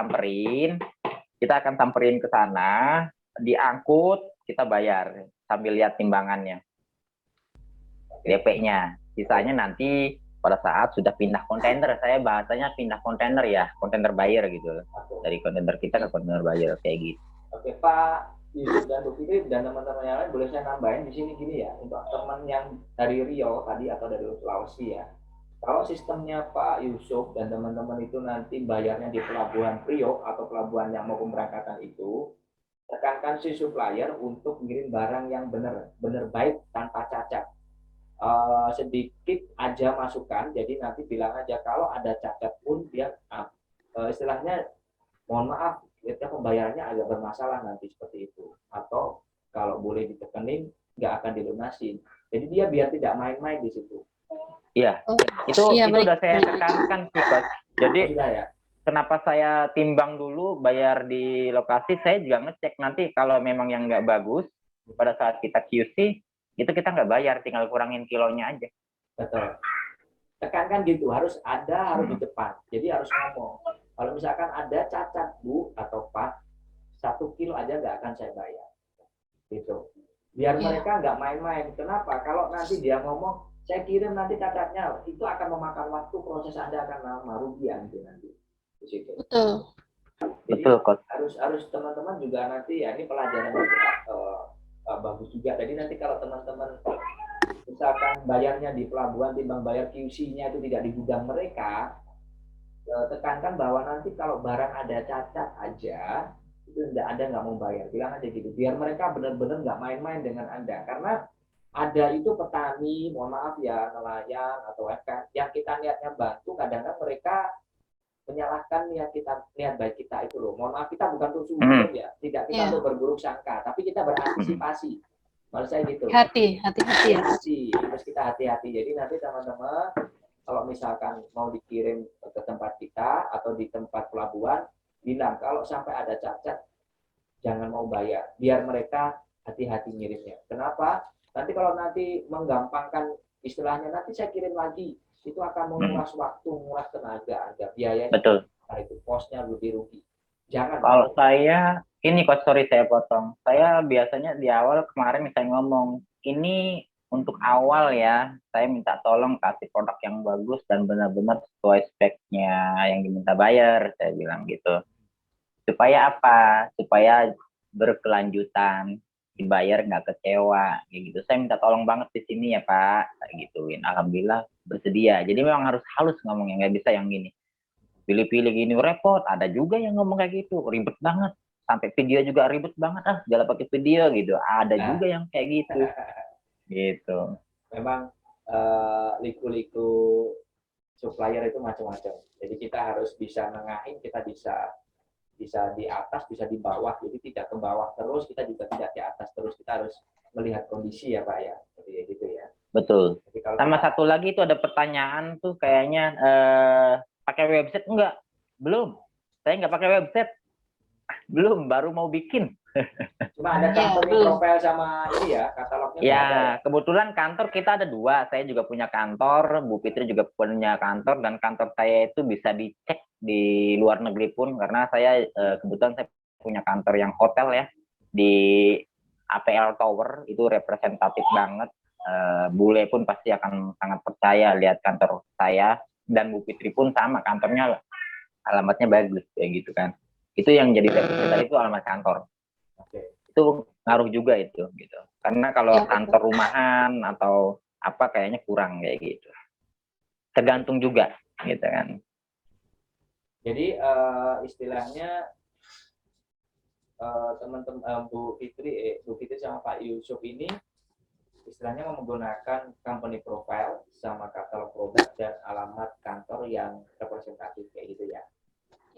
akan samperin ke sana, diangkut, kita bayar sambil lihat timbangannya, DP-nya. Sisanya nanti pada saat sudah pindah kontainer, saya bahasanya pindah kontainer ya, kontainer buyer gitu loh. Dari kontainer kita ke kontainer buyer kayak gitu. Oke, Pak Yusuf dan Bu Fitri dan teman-teman yang lain, boleh saya nambahin di sini gini ya, untuk teman yang dari Riau tadi atau dari Sulawesi ya. Kalau sistemnya Pak Yusuf dan teman-teman itu nanti bayarnya di pelabuhan Priok atau pelabuhan yang mau pemberangkatan itu, tekankan si supplier untuk ngirim barang yang benar baik tanpa cacat. Sedikit aja masukan, jadi nanti bilang aja kalau ada cacat pun dia istilahnya mohon maaf, kita pembayarannya agak bermasalah nanti seperti itu, atau kalau boleh ditekenin nggak akan dilunasin. Jadi dia biar tidak main-main di situ. Iya, itu udah saya tekankan sih coach. Jadi ya? Kenapa saya timbang dulu bayar di lokasi, saya juga ngecek nanti kalau memang yang nggak bagus pada saat kita QC itu kita nggak bayar, tinggal kurangin kilonya aja. Betul. Tekankan gitu, harus di depan. Jadi harus ngomong. Kalau misalkan ada cacat Bu atau Pak, 1 kilo aja nggak akan saya bayar. Gitu. Biar mereka nggak main-main. Kenapa? Kalau nanti dia ngomong, saya kirim nanti cacatnya, itu akan memakan waktu, proses Anda akan lama, rugi nanti. Di situ. Betul. Jadi Betul, Coach. harus teman-teman juga nanti ya, ini pelajaran juga bagus juga. Jadi nanti kalau teman-teman misalkan bayarnya di pelabuhan timbang bayar QC-nya itu tidak di gudang mereka, tekankan bahwa nanti kalau barang ada cacat aja itu Anda nggak mau bayar, bilang aja gitu, biar mereka benar-benar nggak main-main dengan Anda, karena ada itu petani, mohon maaf ya, nelayan atau FK yang kita niatnya bantu, kadang-kadang mereka menyalahkan niat baik kita itu loh. Mohon maaf, kita bukan tujuh ya, tidak kita untuk berburuk sangka, tapi kita berantisipasi. Maksud saya gitu. Hati-hati. Terus kita hati-hati. Jadi nanti teman-teman kalau misalkan mau dikirim ke tempat kita atau di tempat pelabuhan, bilang kalau sampai ada cacat jangan mau bayar, biar mereka hati-hati ngirimnya. Kenapa? Nanti kalau nanti menggampangkan istilahnya, nanti saya kirim lagi, itu akan menguras waktu, menguras tenaga, ada biaya. Betul. Nah, itu kosnya lebih rugi. Jangan. Kalau saya, ini coach, sorry saya potong. Saya biasanya di awal kemarin misalnya ngomong, ini untuk awal ya, saya minta tolong kasih produk yang bagus dan benar-benar sesuai speknya yang diminta bayar, saya bilang gitu. Supaya apa? Supaya berkelanjutan, dibayar nggak kecewa, kayak gitu. Saya minta tolong banget di sini ya Pak, kayak gituin. Alhamdulillah bersedia. Jadi memang harus halus ngomongnya, nggak bisa yang gini. Pilih-pilih gini repot. Ada juga yang ngomong kayak gitu, ribet banget. Sampai video juga ribet banget, segala pakai video gitu. Ada juga yang kayak gitu. Gitu. Memang liku-liku supplier itu macam-macam. Jadi kita harus bisa nengahin, kita bisa di atas, bisa di bawah. Jadi tidak ke bawah terus, kita juga tidak di atas terus. Kita harus melihat kondisi ya Pak ya. Jadi gitu ya. Betul. Sama satu lagi itu ada pertanyaan tuh kayaknya pakai website enggak? Belum. Saya nggak pakai website. Belum, baru mau bikin. Cuma ada Ya, company belum. profile sama ini ya, katalognya nggak ada. Ya, kebetulan kantor kita ada dua. Saya juga punya kantor, Bu Fitri juga punya kantor, dan kantor saya itu bisa dicek di luar negeri pun, karena saya kebetulan saya punya kantor yang hotel ya, di APL Tower, itu representatif banget. Bule pun pasti akan sangat percaya lihat kantor saya, dan Bu Fitri pun sama, kantornya alamatnya bagus, kayak gitu kan. Itu yang jadi representatif itu alamat kantor. Oke. Itu ngaruh juga itu gitu, karena kalau Ya, kantor rumahan atau apa kayaknya kurang kayak gitu, tergantung juga gitu kan. Jadi istilahnya teman-teman Bu Fitri sama Pak Yusuf ini istilahnya menggunakan company profile sama katalog produk dan alamat kantor yang representatif kayak gitu ya.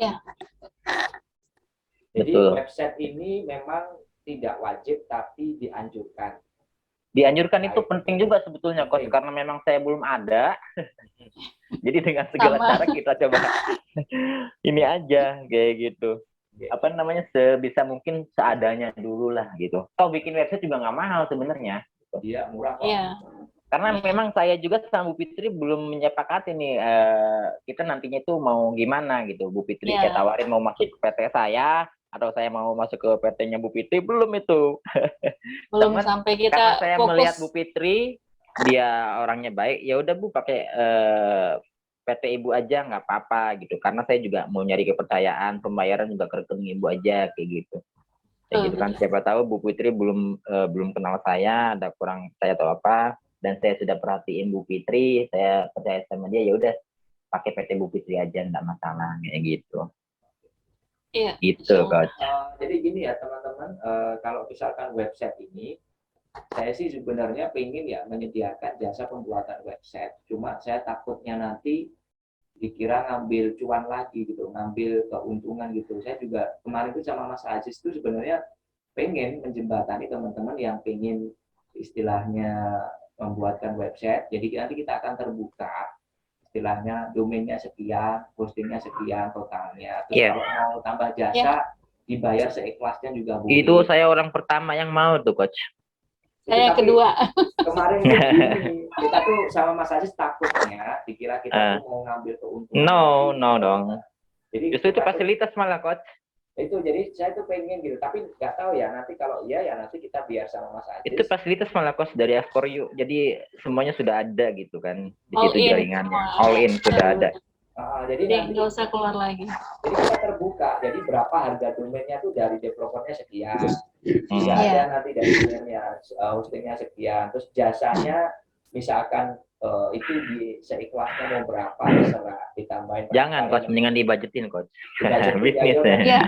Ya. Jadi Betul. website ini memang tidak wajib tapi dianjurkan. Dianjurkan itu Baik. penting juga sebetulnya, Coach, Penting. karena memang saya belum ada. Jadi dengan segala Sama. cara kita coba ini aja kayak gitu. Apa namanya, sebisa mungkin seadanya dulu lah gitu. Toh bikin website juga nggak mahal sebenarnya. Dia murah kok. Iya. Karena Iya. memang saya juga sama Bu Fitri belum menyepakati nih, kita nantinya itu mau gimana gitu. Bu Fitri Iya. saya tawarin mau masuk ke PT saya, atau saya mau masuk ke PT-nya Bu Fitri, belum itu. Belum Cuman sampai karena kita saya fokus. melihat Bu Fitri, dia orangnya baik, ya udah Bu pakai PT Ibu aja nggak apa-apa gitu. Karena saya juga mau nyari kepercayaan, pembayaran juga ke rekening Ibu aja kayak gitu. Kayak gitu kan, siapa tahu Bu Fitri belum kenal saya, ada kurang saya atau apa, dan saya sudah perhatiin Bu Fitri, saya percaya sama dia, ya udah pakai PT Bu Fitri aja, enggak masalah kayak gitu. Iya. Gitu, Coach. Jadi gini ya teman-teman, kalau misalkan website ini, saya sih sebenarnya pengen ya menyediakan jasa pembuatan website. Cuma saya takutnya nanti dikira ngambil cuan lagi gitu, ngambil keuntungan gitu. Saya juga kemarin itu sama Mas Aziz itu sebenarnya pengen menjembatani teman-teman yang pengen istilahnya membuatkan website. Jadi nanti kita akan terbuka istilahnya domainnya sekian, hostingnya sekian totalnya. Terus Iya. kalau mau tambah jasa dibayar seikhlasnya juga boleh. Itu saya orang pertama yang mau tuh, Coach. Saya Tapi kedua. kemarin itu gini, kita tuh sama Mas Aziz takutnya dikira kita tuh mau ngambil keuntungan. No dong. Jadi Justru itu fasilitas malah, Coach. itu jadi saya tuh pengen gitu, tapi nggak tahu ya nanti kalau iya ya nanti kita biar sama Mas Aziz. Itu fasilitas malah, Coach, dari Ask4U. Jadi semuanya sudah ada gitu kan. Di All situ in jaringannya. semua. All in sudah ada. Jadi nanti nggak usah keluar lagi. jadi kita terbuka. Jadi berapa harga domainnya tuh dari developernya sekian. Bisa Iya. aja nanti dari domainnya hostingnya sekian. Terus jasanya misalkan itu di seikhlasnya mau berapa terserah ditambahin. Jangan, Coach, mendingan dibajetin, Coach. Bisnis Ya,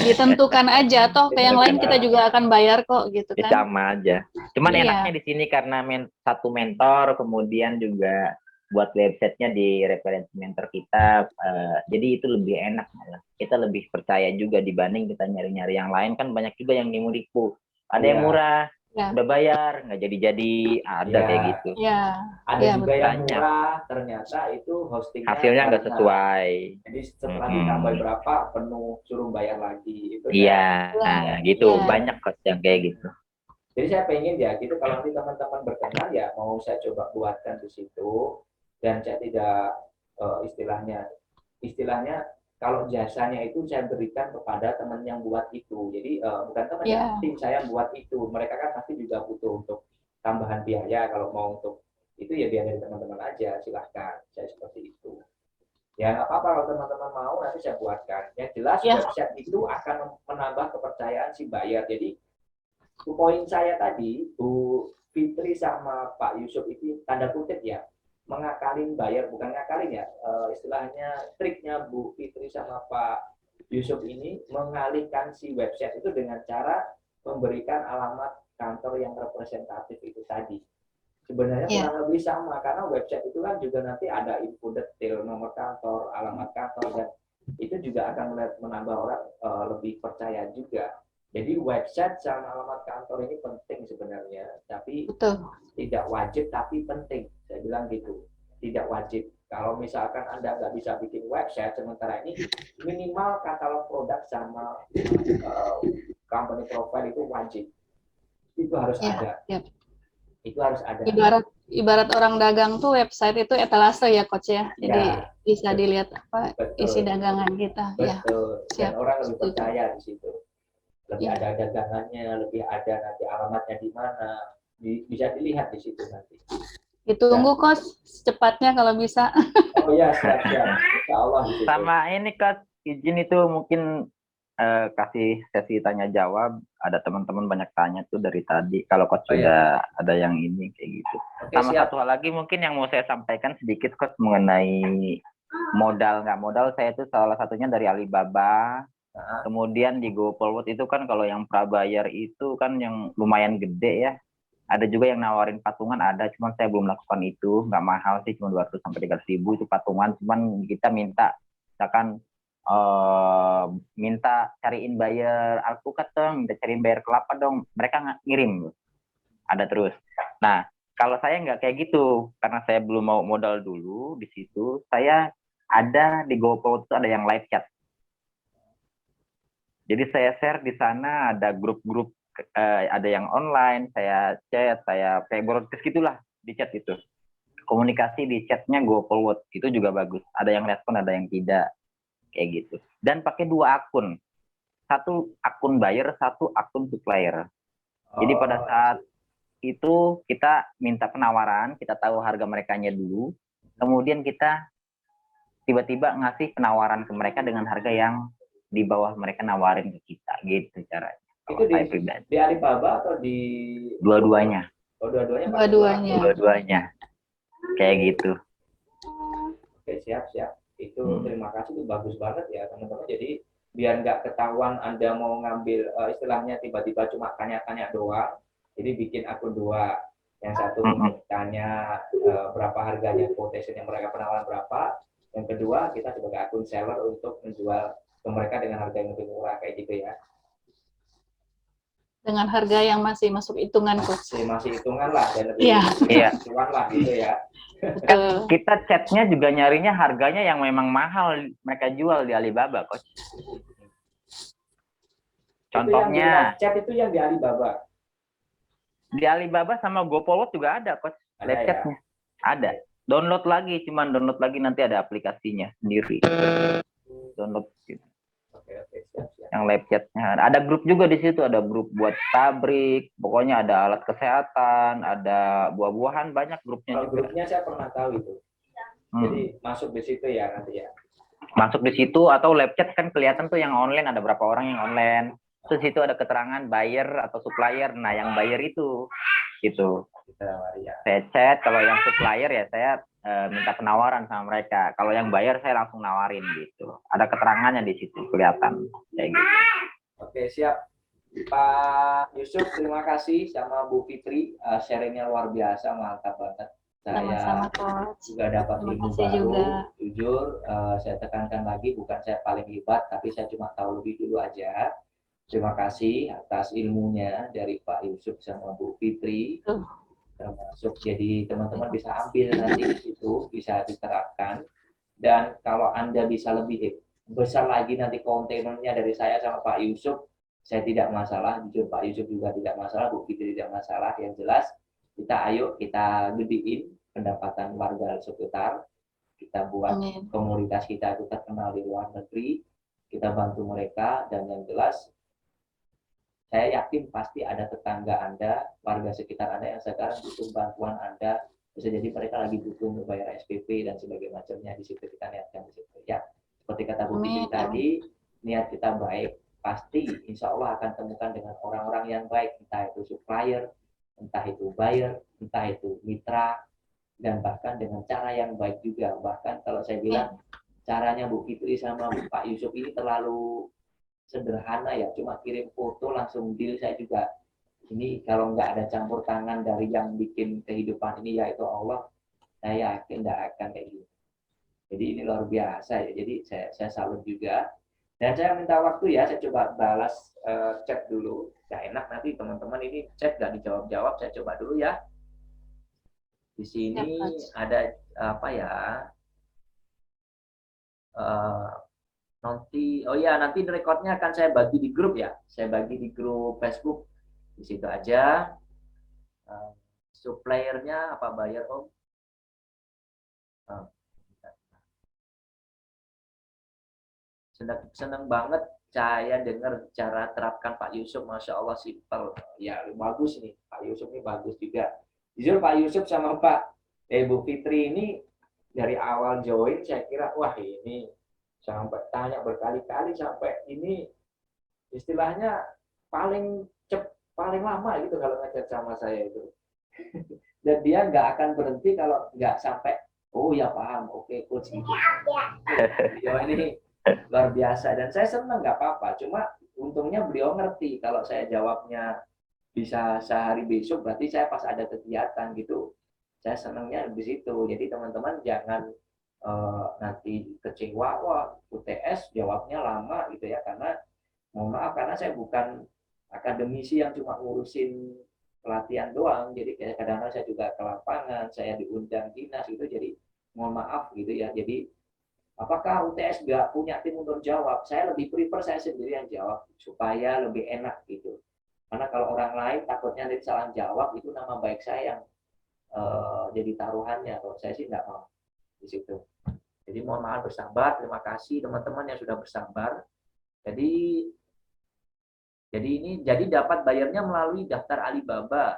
ditentukan aja. Toh ke yang lain kita juga akan bayar kok gitu Ya, kan. sama aja. Cuman Iya. enaknya di sini karena satu mentor, kemudian juga buat websitenya di referensi mentor kita, jadi itu lebih enak malah. Kita lebih percaya juga dibanding kita nyari-nyari yang lain, kan banyak juga yang nipu. Ada yang murah, udah bayar, nggak jadi-jadi, ada kayak gitu. Ya. Ada juga yang murah, ternyata itu hostingnya hasilnya nggak sesuai. Jadi setelah ditambah berapa, penuh, suruh bayar lagi. Iya, gitu. Banyak kok yang kayak gitu. Jadi saya pengen ya, gitu kalau nanti teman-teman berkenan ya, mau saya coba buatkan di situ. Dan saya tidak istilahnya kalau jasanya itu saya berikan kepada teman yang buat itu. Jadi bukan teman ya, tim saya buat itu. Mereka kan pasti juga butuh untuk tambahan biaya. Kalau mau untuk itu ya biar dari teman-teman aja, silahkan. Saya seperti itu. Ya nggak apa-apa kalau teman-teman mau nanti saya buatkan. Yang jelas website itu akan menambah kepercayaan si buyer. Jadi poin saya tadi, Bu Fitri sama Pak Yusuf itu tanda kutip ya, mengakalin buyer, bukan ngakalin ya, istilahnya triknya Bu Fitri sama Pak Yusuf ini mengalihkan si website itu dengan cara memberikan alamat kantor yang representatif itu tadi. Sebenarnya kurang lebih sama, karena website itu kan juga nanti ada info detail, nomor kantor, alamat kantor, dan itu juga akan menambah orang lebih percaya juga. Jadi website sama alamat kantor ini penting sebenarnya, tapi tidak wajib tapi penting. Saya bilang gitu, tidak wajib. Kalau misalkan Anda nggak bisa bikin website sementara ini, minimal katalog produk sama company profile itu wajib. Itu harus Ya, ada. ya. Itu harus ada. Ibarat orang dagang tuh website itu etalase ya coach ya. Jadi Ya, bisa dilihat apa isi betul. dagangan kita. Ya, Betul. Dan siap. orang lebih Setuju. percaya di situ. Lebih Iya. ada dagangannya, lebih ada nanti alamatnya di mana. Bisa dilihat di situ nanti. Ditunggu coach secepatnya kalau bisa. Oh ya, siap-siap. Insya Allah di situ. Sama ini Kak, izin itu mungkin kasih sesi tanya jawab. Ada teman-teman banyak tanya tuh dari tadi. Kalau Coach sudah ada yang ini kayak gitu. Oke, Sama siap. satu hal lagi mungkin yang mau saya sampaikan sedikit Coach mengenai modal nggak modal. Saya itu salah satunya dari Alibaba. Kemudian di GoForward itu kan kalau yang prabayar itu kan yang lumayan gede ya. Ada juga yang nawarin patungan, ada, cuman saya belum melakukan itu, nggak mahal sih, cuma 200 sampai 300 ribu itu patungan, cuman kita minta, misalkan minta cariin buyer alpukat dong, minta cariin buyer kelapa dong, mereka ngirim, ada terus. Nah, kalau saya nggak kayak gitu, karena saya belum mau modal dulu di situ, saya ada di GoForward itu ada yang live chat. Jadi saya share di sana, ada grup-grup, ada yang online, saya chat, saya kayak broadcast gitulah di chat itu. Komunikasi di chatnya GoForward itu juga bagus. Ada yang respon, ada yang tidak, kayak gitu. Dan pakai 2 akun, 1 akun buyer, 1 akun supplier. Jadi pada saat itu kita minta penawaran, kita tahu harga merekanya dulu, kemudian kita tiba-tiba ngasih penawaran ke mereka dengan harga yang di bawah mereka nawarin ke kita, gitu caranya. Itu di Alibaba atau di dua-duanya? Oh, dua-duanya. Dua-duanya. Kayak gitu. Oke, siap. Itu terima kasih, itu bagus banget ya teman-teman. Jadi biar nggak ketahuan Anda mau ngambil istilahnya tiba-tiba cuma tanya-tanya doang. Jadi bikin akun 2. Yang satu untuk tanya berapa harganya, quotation yang mereka penawaran berapa. Yang kedua kita sebagai akun seller untuk menjual ke mereka dengan harga yang lebih murah, kayak gitu ya. Dengan harga yang masih masuk hitungan coach. Masih hitungan lah, dan lebih cuan lah gitu ya. Kita chatnya juga nyarinya harganya yang memang mahal mereka jual di Alibaba, Coach. Contohnya chat itu yang di Alibaba. Di Alibaba sama GoForward juga ada, Coach. Live chatnya. Ada. Download lagi, cuman download lagi nanti ada aplikasinya sendiri. Download gitu. Oke, siap. Yang live chatnya. Ada grup juga di situ, ada grup buat pabrik, pokoknya ada alat kesehatan, ada buah-buahan, banyak grupnya juga. Grupnya saya pernah tahu itu. Jadi masuk di situ ya nanti ya. Masuk di situ atau live chat kan kelihatan tuh yang online, ada berapa orang yang online. Terus situ ada keterangan buyer atau supplier. Nah, yang buyer itu gitu. Saya chat, kalau yang supplier ya saya minta penawaran sama mereka. Kalau yang buyer saya langsung nawarin gitu. Ada keterangannya di situ kelihatan kayak gitu. Oke, siap. Pak Yusuf, terima kasih, sama Bu Fitri, sharingnya luar biasa, mantap banget. Saya juga dapat ilmu baru. Jujur, saya tekankan lagi, bukan saya paling hebat, tapi saya cuma tahu lebih dulu aja. Terima kasih atas ilmunya dari Pak Yusuf sama Bu Fitri. Termasuk jadi teman-teman bisa ambil nanti di situ, bisa diterapkan. Dan kalau Anda bisa lebih besar lagi nanti kontainernya dari saya sama Pak Yusuf, saya tidak masalah. Jujur Pak Yusuf juga tidak masalah, Bu Fitri tidak masalah. Yang jelas kita gedein pendapatan warga sekitar. Kita buat komunitas kita itu terkenal di luar negeri. Kita bantu mereka, dan yang jelas saya yakin pasti ada tetangga Anda, warga sekitar Anda yang sekarang butuh bantuan Anda. Bisa jadi mereka lagi butuh untuk bayar SPP dan sebagainya macamnya. Di situ kita niatkan di situ ya. Seperti kata Bu Fitri tadi, niat kita baik, pasti insya Allah akan temukan dengan orang-orang yang baik, entah itu supplier, entah itu buyer, entah itu mitra, dan bahkan dengan cara yang baik juga. Bahkan kalau saya bilang caranya Bu Fitri sama Pak Yusuf ini terlalu sederhana ya, cuma kirim foto langsung deal. Saya juga ini kalau nggak ada campur tangan dari yang bikin kehidupan ini yaitu Allah, saya yakin nggak akan kayak gitu. Jadi ini luar biasa ya. Jadi saya salut juga. Dan saya minta waktu ya, saya coba balas chat dulu. Nggak enak nanti teman-teman ini chat nggak dijawab-jawab, saya coba dulu ya. Di sini ada apa ya? Nanti, oh ya, nanti rekodnya akan saya bagi di grup ya. Saya bagi di grup Facebook. Di situ aja. Suppliernya apa bayar Om? Senang banget saya dengar cara terapkan Pak Yusuf, Masya Allah simpel. Ya bagus nih, Pak Yusuf ini bagus juga. Jujur Pak Yusuf sama Bu Fitri ini dari awal join saya kira wah ini sampai tanya berkali-kali sampai ini istilahnya paling lama gitu kalau ngechat sama saya itu. Dan dia nggak akan berhenti kalau nggak sampai oh ya paham, oke coach gitu. Beliau ini luar biasa dan saya senang nggak apa-apa. Cuma untungnya beliau ngerti kalau saya jawabnya bisa sehari besok berarti saya pas ada kegiatan gitu. Saya senangnya di situ. Jadi teman-teman jangan nanti kecewa wah UTS jawabnya lama gitu ya karena mohon maaf karena saya bukan akademisi yang cuma ngurusin pelatihan doang. Jadi kadang-kadang saya juga ke lapangan, saya diundang dinas gitu. Jadi mohon maaf gitu ya. Jadi apakah UTS nggak punya tim untuk jawab? Saya lebih prefer saya sendiri yang jawab supaya lebih enak gitu. Karena kalau orang lain takutnya nanti salah jawab itu nama baik saya yang jadi taruhannya. Kalau saya sih nggak mau di situ. Jadi mohon maaf bersabar. Terima kasih teman-teman yang sudah bersabar. Jadi dapat bayarnya melalui daftar Alibaba.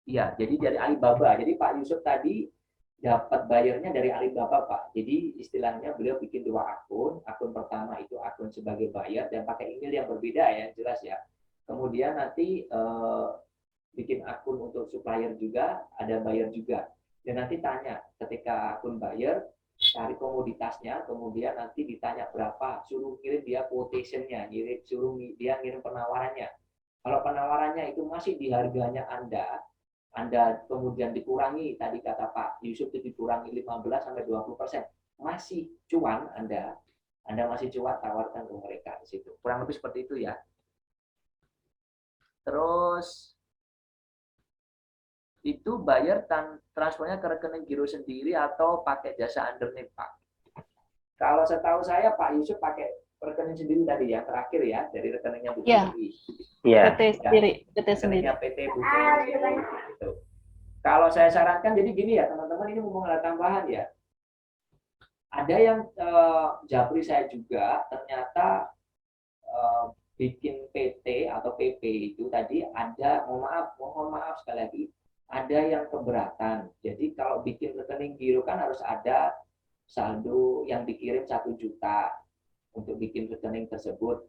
Iya, jadi dari Alibaba. Jadi Pak Yusuf tadi dapat bayarnya dari Alibaba, Pak. Jadi istilahnya beliau bikin 2 akun. Akun pertama itu akun sebagai bayar dan pakai email yang berbeda ya, jelas ya. Kemudian nanti bikin akun untuk supplier juga, ada bayar juga. Dan nanti tanya ketika akun bayar, cari komoditasnya, kemudian nanti ditanya berapa, suruh kirim dia quotation-nya, suruh dia ngirim penawarannya. Kalau penawarannya itu masih di harganya Anda kemudian dikurangi, tadi kata Pak Yusuf itu dikurangi 15-20%, masih cuan Anda masih cuan, tawarkan ke mereka di situ. Kurang lebih seperti itu ya. Terus itu bayar transfernya ke rekening giro sendiri atau pakai jasa underneath Pak? Kalau setahu saya Pak Yusuf pakai rekening sendiri tadi ya, terakhir ya, dari rekeningnya Bu Fitri. Iya. PT sendiri, PT sendiri. Rekeningnya PT Bu Fitri. Gitu. Kalau saya sarankan, jadi gini ya teman-teman, ini mau ada tambahan ya. Ada yang japri saya juga, ternyata bikin PT atau PP itu tadi ada, mohon maaf sekali lagi, ada yang keberatan. Jadi kalau bikin rekening giro kan harus ada saldo yang dikirim 1 juta untuk bikin rekening tersebut.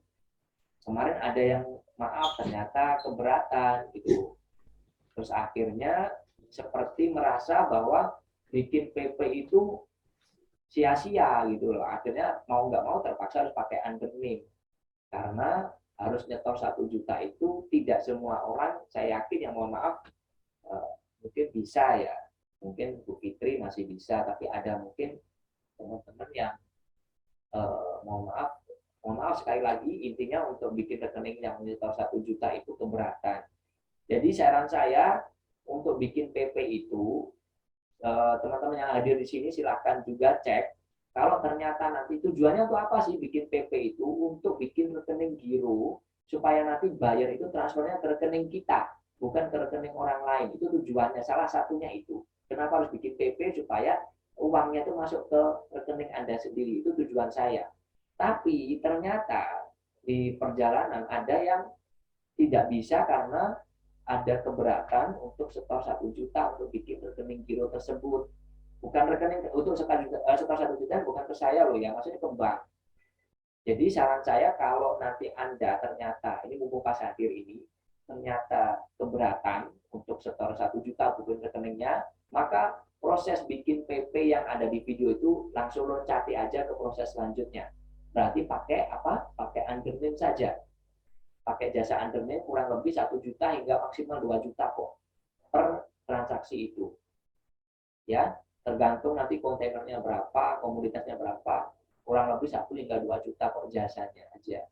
Kemarin ada yang maaf ternyata keberatan gitu. Terus akhirnya seperti merasa bahwa bikin PP itu sia-sia gitu loh. Akhirnya mau nggak mau terpaksa harus pakai undername. Karena harus nyetor 1 juta itu tidak semua orang, saya yakin yang mohon maaf, mungkin bisa ya. Mungkin Bu Fitri masih bisa, tapi ada mungkin teman-teman yang mohon maaf sekali lagi, intinya untuk bikin rekening yang menyetor 1 juta itu keberatan. Jadi saran saya untuk bikin PP itu, teman-teman yang hadir di sini silahkan juga cek. Kalau ternyata nanti tujuannya untuk apa sih bikin PP itu? Untuk bikin rekening giro supaya nanti bayar itu transfernya ke rekening kita, bukan ke rekening orang lain. Itu tujuannya, salah satunya itu. Kenapa harus bikin PP? Supaya uangnya itu masuk ke rekening Anda sendiri. Itu tujuan saya. Tapi ternyata di perjalanan ada yang tidak bisa karena ada keberatan untuk setor 1 juta untuk bikin rekening giro tersebut. Bukan rekening untuk setor 1 juta bukan ke saya loh ya, maksudnya ke bank. Jadi saran saya kalau nanti Anda ternyata, ini mumpung pas hadir ini, ternyata keberatan untuk setor 1 juta bukan rekeningnya, maka proses bikin PP yang ada di video itu langsung loncati aja ke proses selanjutnya. Berarti pakai apa? Pakai undername saja. Pakai jasa undername kurang lebih 1 juta hingga maksimal 2 juta kok per transaksi itu. Ya, tergantung nanti kontainernya berapa, komoditasnya berapa, kurang lebih 1 hingga 2 juta kok jasanya aja.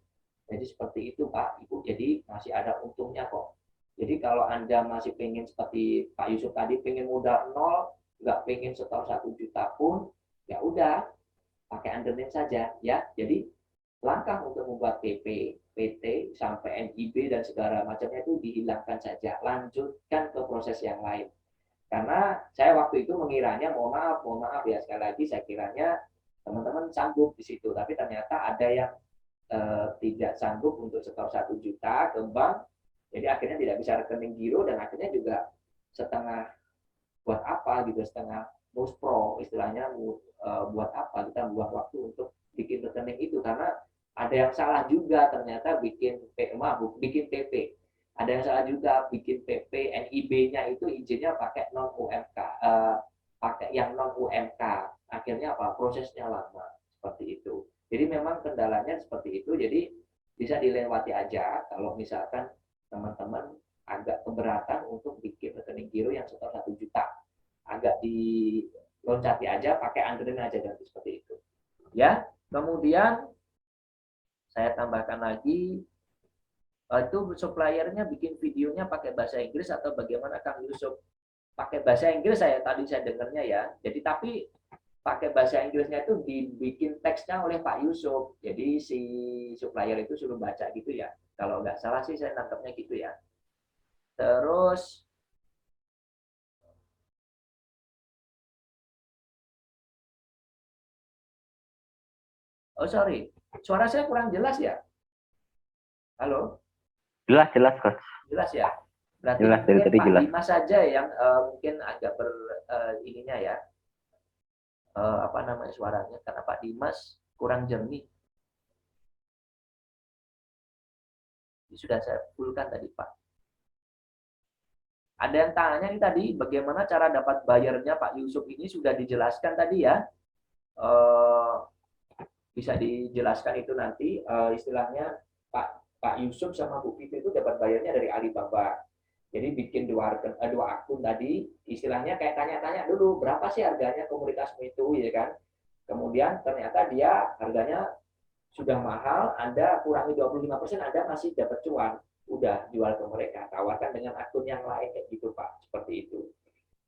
Jadi seperti itu Pak, Ibu. Jadi masih ada untungnya kok. Jadi kalau Anda masih pengen seperti Pak Yusuf tadi, pengen modal 0, nggak pengen setor 1 juta pun, ya udah, pakai undername saja ya. Jadi langkah untuk membuat PP, PT sampai NIB dan segala macamnya itu dihilangkan saja, lanjutkan ke proses yang lain. Karena saya waktu itu mengiranya, mohon maaf ya, sekali lagi saya kiranya teman-teman sanggup di situ, tapi ternyata ada yang tidak sanggup untuk setor 1 juta ke bank, jadi akhirnya tidak bisa rekening giro dan akhirnya juga setengah buat apa gitu, setengah muspro istilahnya, buat apa kita buat waktu untuk bikin rekening itu, karena ada yang salah juga ternyata bikin PP, ada yang salah juga bikin PP NIB-nya itu izinnya pakai non UMK, pakai yang non UMK, akhirnya apa, prosesnya lama seperti itu. Jadi memang kendalanya seperti itu, jadi bisa dilewati aja kalau misalkan teman-teman agak keberatan untuk bikin rekening giro yang setor 1 juta, agak diloncati aja, pakai underline aja nanti seperti itu ya. Kemudian saya tambahkan lagi, itu suppliernya bikin videonya pakai bahasa Inggris atau bagaimana Kang Yusuf? Pakai bahasa Inggris tadi saya dengarnya ya. Jadi tapi pakai bahasa Inggrisnya itu dibikin teksnya oleh Pak Yusuf. Jadi si supplier itu suruh baca gitu ya. Kalau nggak salah sih saya nangkepnya gitu ya. Terus oh sorry, suara saya kurang jelas ya? Halo? Jelas Coach. Jelas ya? Berarti Jelas, dari tadi Pak jelas. Dimas saja yang mungkin agak ininya ya. Apa namanya suaranya, karena Pak Dimas kurang jernih. Sudah saya fullkan tadi Pak. Ada yang tanya nih tadi, bagaimana cara dapat bayarnya Pak Yusuf ini sudah dijelaskan tadi ya. Bisa dijelaskan itu nanti, istilahnya Pak Yusuf sama Bu Fitri itu dapat bayarnya dari Alibaba. Jadi bikin dua akun tadi, istilahnya kayak tanya-tanya dulu, berapa sih harganya komunitasmu itu, ya kan? Kemudian ternyata dia harganya sudah mahal, Anda kurangi 25%, Anda masih dapat cuan. Udah jual ke mereka, tawarkan dengan akun yang lain kayak gitu Pak, seperti itu.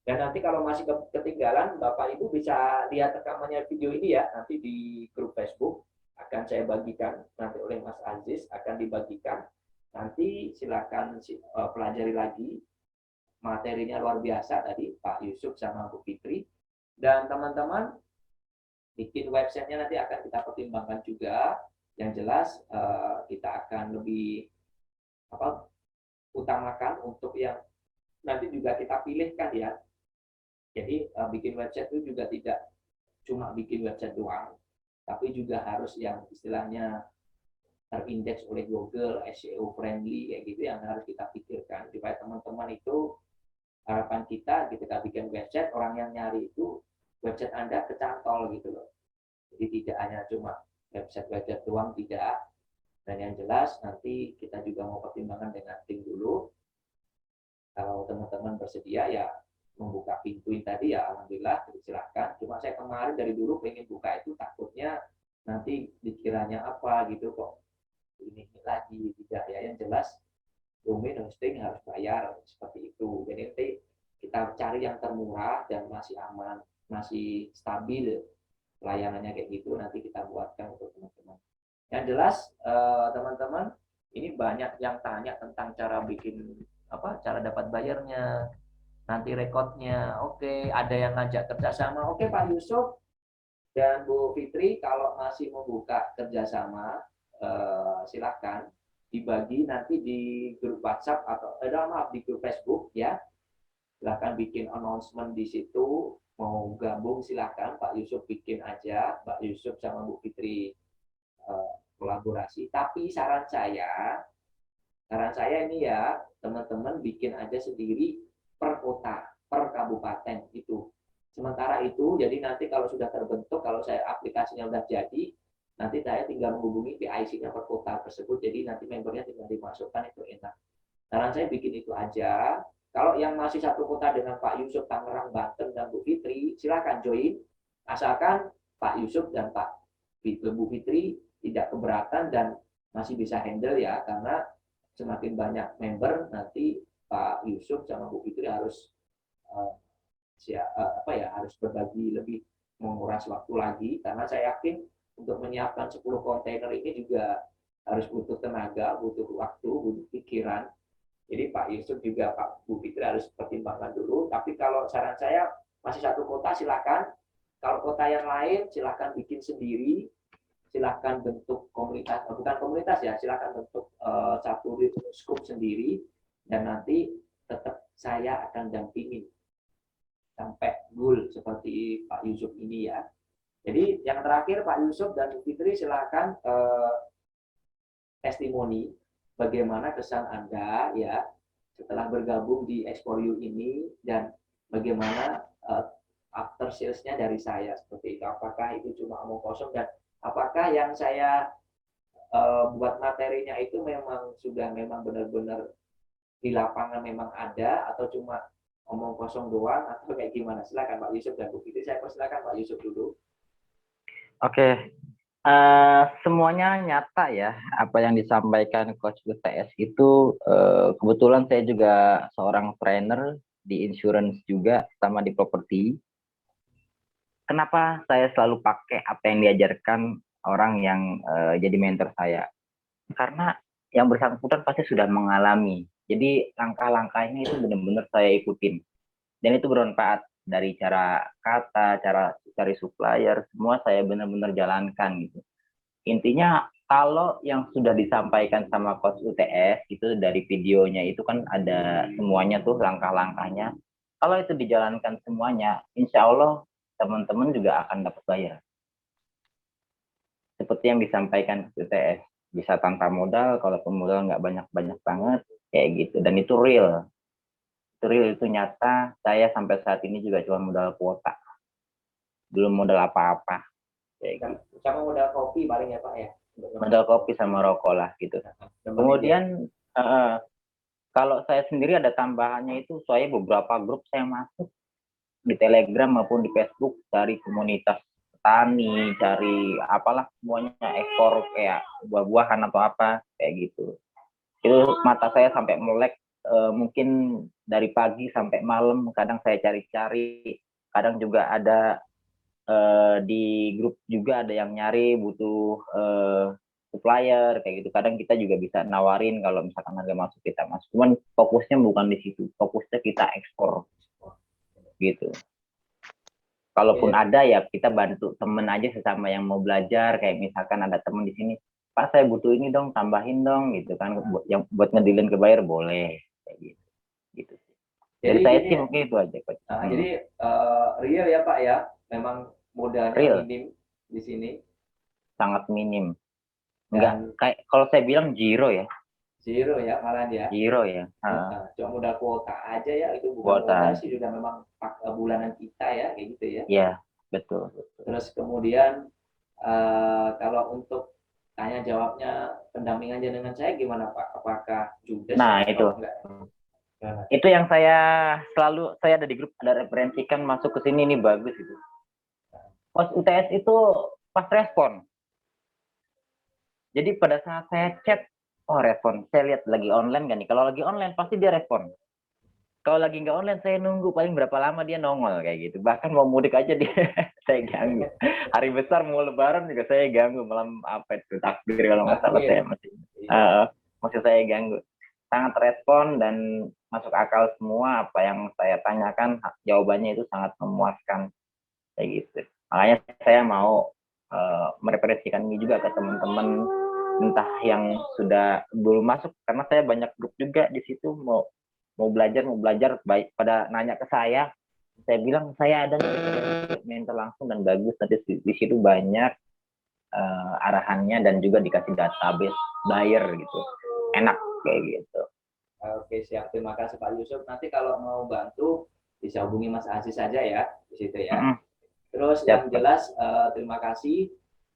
Dan nanti kalau masih ketinggalan, Bapak Ibu bisa lihat rekamannya video ini ya, nanti di grup Facebook akan saya bagikan nanti oleh Mas Aziz, akan dibagikan. Nanti silakan pelajari lagi, materinya luar biasa tadi Pak Yusuf sama Bu Fitri. Dan teman-teman bikin websitenya nanti akan kita pertimbangkan juga. Yang jelas kita akan lebih utamakan untuk yang nanti juga kita pilihkan ya. Jadi bikin website itu juga tidak cuma bikin website doang, tapi juga harus yang istilahnya terindeks oleh Google, SEO friendly kayak gitu yang harus kita pikirkan supaya teman-teman itu, harapan kita ketika bikin website, orang yang nyari itu website Anda kecantol gitu loh. Jadi tidak hanya cuma website doang, tidak. Dan yang jelas nanti kita juga mau pertimbangkan dengan tim dulu. Kalau teman-teman bersedia ya membuka pintu tadi ya alhamdulillah, silahkan. Cuma saya kemarin dari dulu pengen buka itu takutnya nanti dikiranya apa gitu kok ini lagi, tidak ya. Yang jelas domain hosting harus bayar seperti itu. Jadi nanti kita cari yang termurah dan masih aman, masih stabil layanannya kayak gitu, nanti kita buatkan untuk teman-teman. Yang jelas teman-teman, ini banyak yang tanya tentang cara bikin cara dapat bayarnya, nanti rekodnya. Oke, ada yang ngajak kerjasama. Oke Pak Yusuf dan Bu Fitri, kalau masih membuka kerjasama, silakan dibagi nanti di grup WhatsApp atau di grup Facebook ya. Silakan bikin announcement di situ. Mau gabung silakan, Pak Yusuf bikin aja, Pak Yusuf sama Bu Fitri kolaborasi. Tapi saran saya ini ya, teman-teman bikin aja sendiri per kota, per kabupaten itu. Sementara itu, jadi nanti kalau sudah terbentuk, kalau saya aplikasinya sudah jadi, nanti saya tinggal menghubungi PIC-nya per kota tersebut, jadi nanti membernya tinggal dimasukkan, itu enak. Saran saya bikin itu aja. Kalau yang masih satu kota dengan Pak Yusuf, Tangerang, Banten, dan Bu Fitri, silakan join. Asalkan Pak Yusuf dan Bu Fitri tidak keberatan dan masih bisa handle ya, karena semakin banyak member nanti Pak Yusuf sama Bu Fitri harus harus berbagi lebih menguras waktu lagi, karena saya yakin untuk menyiapkan 10 kontainer ini juga harus butuh tenaga, butuh waktu, butuh pikiran. Jadi Pak Yusuf juga Pak Bu Fitri harus pertimbangkan dulu. Tapi kalau saran saya masih satu kota silakan. Kalau kota yang lain silakan bikin sendiri. Silakan bentuk komunitas, bukan komunitas ya, silakan bentuk satu skup sendiri, dan nanti tetap saya akan dampingin sampai goal seperti Pak Yusuf ini ya. Jadi yang terakhir Pak Yusuf dan Bu Fitri silakan testimoni bagaimana kesan Anda ya setelah bergabung di Explore You ini, dan bagaimana after sales-nya dari saya seperti itu. Apakah itu cuma omong kosong, dan apakah yang saya buat materinya itu memang sudah memang benar-benar di lapangan memang ada, atau cuma omong kosong doang, atau kayak gimana? Silakan Pak Yusuf dan Bu Fitri. Saya persilakan Pak Yusuf dulu. Oke, semuanya nyata ya, apa yang disampaikan Coach UTS itu. Kebetulan saya juga seorang trainer di insurance juga, sama di properti. Kenapa saya selalu pakai apa yang diajarkan orang yang jadi mentor saya? Karena yang bersangkutan pasti sudah mengalami. Jadi langkah-langkahnya itu benar-benar saya ikutin. Dan itu bermanfaat, dari cara kata, cara cari supplier, semua saya benar-benar jalankan gitu. Intinya kalau yang sudah disampaikan sama Coach UTS itu dari videonya itu kan ada semuanya tuh langkah-langkahnya. Kalau itu dijalankan semuanya, insya Allah teman-teman juga akan dapat bayar. Seperti yang disampaikan Coach UTS, bisa tanpa modal, kalau modal nggak banyak-banyak banget, kayak gitu. Dan itu real. Itu real, itu nyata. Saya sampai saat ini juga cuma modal kuota. Belum modal apa-apa. Sama modal kopi paling ya Pak ya. Modal kopi sama rokok lah gitu. Kemudian kalau saya sendiri ada tambahannya itu, saya beberapa grup saya masuk di Telegram maupun di Facebook, cari komunitas petani, cari apalah semuanya, ekspor kayak buah-buahan atau apa kayak gitu. Itu mata saya sampai melek, mungkin dari pagi sampai malam kadang saya cari-cari. Kadang juga ada di grup juga ada yang nyari butuh supplier kayak gitu. Kadang kita juga bisa nawarin kalau misalkan harga masuk, kita masuk. Cuman fokusnya bukan di situ, fokusnya kita ekspor gitu. Kalaupun ada ya kita bantu temen aja sesama yang mau belajar. Kayak misalkan ada temen di sini, Pak saya butuh ini dong, tambahin dong gitu kan, yang buat ngedilin ke buyer boleh kayak gitu. Gitu. Jadi saya sih mungkin itu aja Coach. Jadi real ya Pak ya, memang modalnya Real. minim di sini. Sangat minim. Enggak, kayak kalau saya bilang zero ya. Zero ya malah ya. Zero ya. Cuma modal kuota aja ya, itu bukan modal sih, sudah memang bulanan kita ya, kayak gitu ya. Iya, betul. Terus kemudian kalau untuk tanya jawabnya pendampingannya dengan saya gimana Pak? Apakah juga? Nah itu. Itu yang saya ada di grup, ada referensikan masuk ke sini, ini bagus itu. Coach UTS itu pas respon. Jadi pada saat saya chat, oh respon. Saya lihat lagi online kan nih. Kalau lagi online pasti dia respon. Kalau lagi nggak online saya nunggu paling berapa lama dia nongol kayak gitu. Bahkan mau mudik aja dia saya ganggu. Hari besar mau lebaran juga saya ganggu, malam apa itu takbir kalau nggak salah saya masih saya ganggu. Sangat respon dan masuk akal semua apa yang saya tanyakan, jawabannya itu sangat memuaskan kayak gitu. Makanya saya mau mereferensikan ini juga ke teman-teman, entah yang sudah belum masuk, karena saya banyak grup juga di situ, mau belajar baik pada nanya ke saya bilang saya ada mentor langsung dan bagus, nanti di situ banyak arahannya dan juga dikasih database buyer gitu, enak kayak gitu. Oke siap, terima kasih Pak Yusuf. Nanti kalau mau bantu bisa hubungi Mas Aziz saja ya di situ ya. Terus yang jelas terima kasih.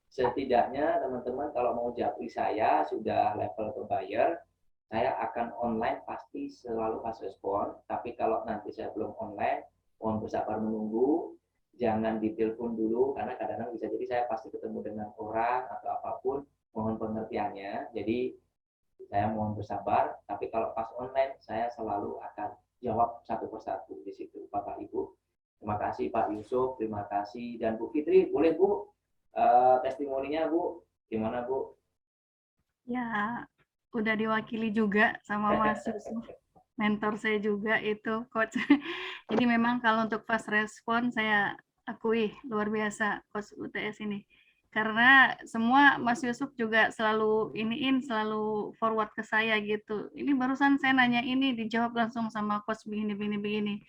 Setidaknya teman-teman kalau mau japri saya sudah level ke buyer, saya akan online pasti selalu pas respon. Tapi kalau nanti saya belum online, mohon bersabar menunggu. Jangan ditelepon dulu karena kadang-kadang bisa jadi saya pasti ketemu dengan orang atau apapun. Mohon pengertiannya. Jadi saya mohon bersabar. Tapi kalau pas online saya selalu akan jawab satu persatu di situ Bapak Ibu. Terima kasih Pak Yusuf, terima kasih. Dan Bu Fitri, boleh Bu testimoninya Bu, gimana Bu? Ya, udah diwakili juga sama Mas Yusuf, mentor saya juga itu coach. Jadi memang kalau untuk fast respon saya akui luar biasa coach UTS ini. Karena semua Mas Yusuf juga selalu selalu forward ke saya gitu. Ini barusan saya nanya ini dijawab langsung sama coach begini.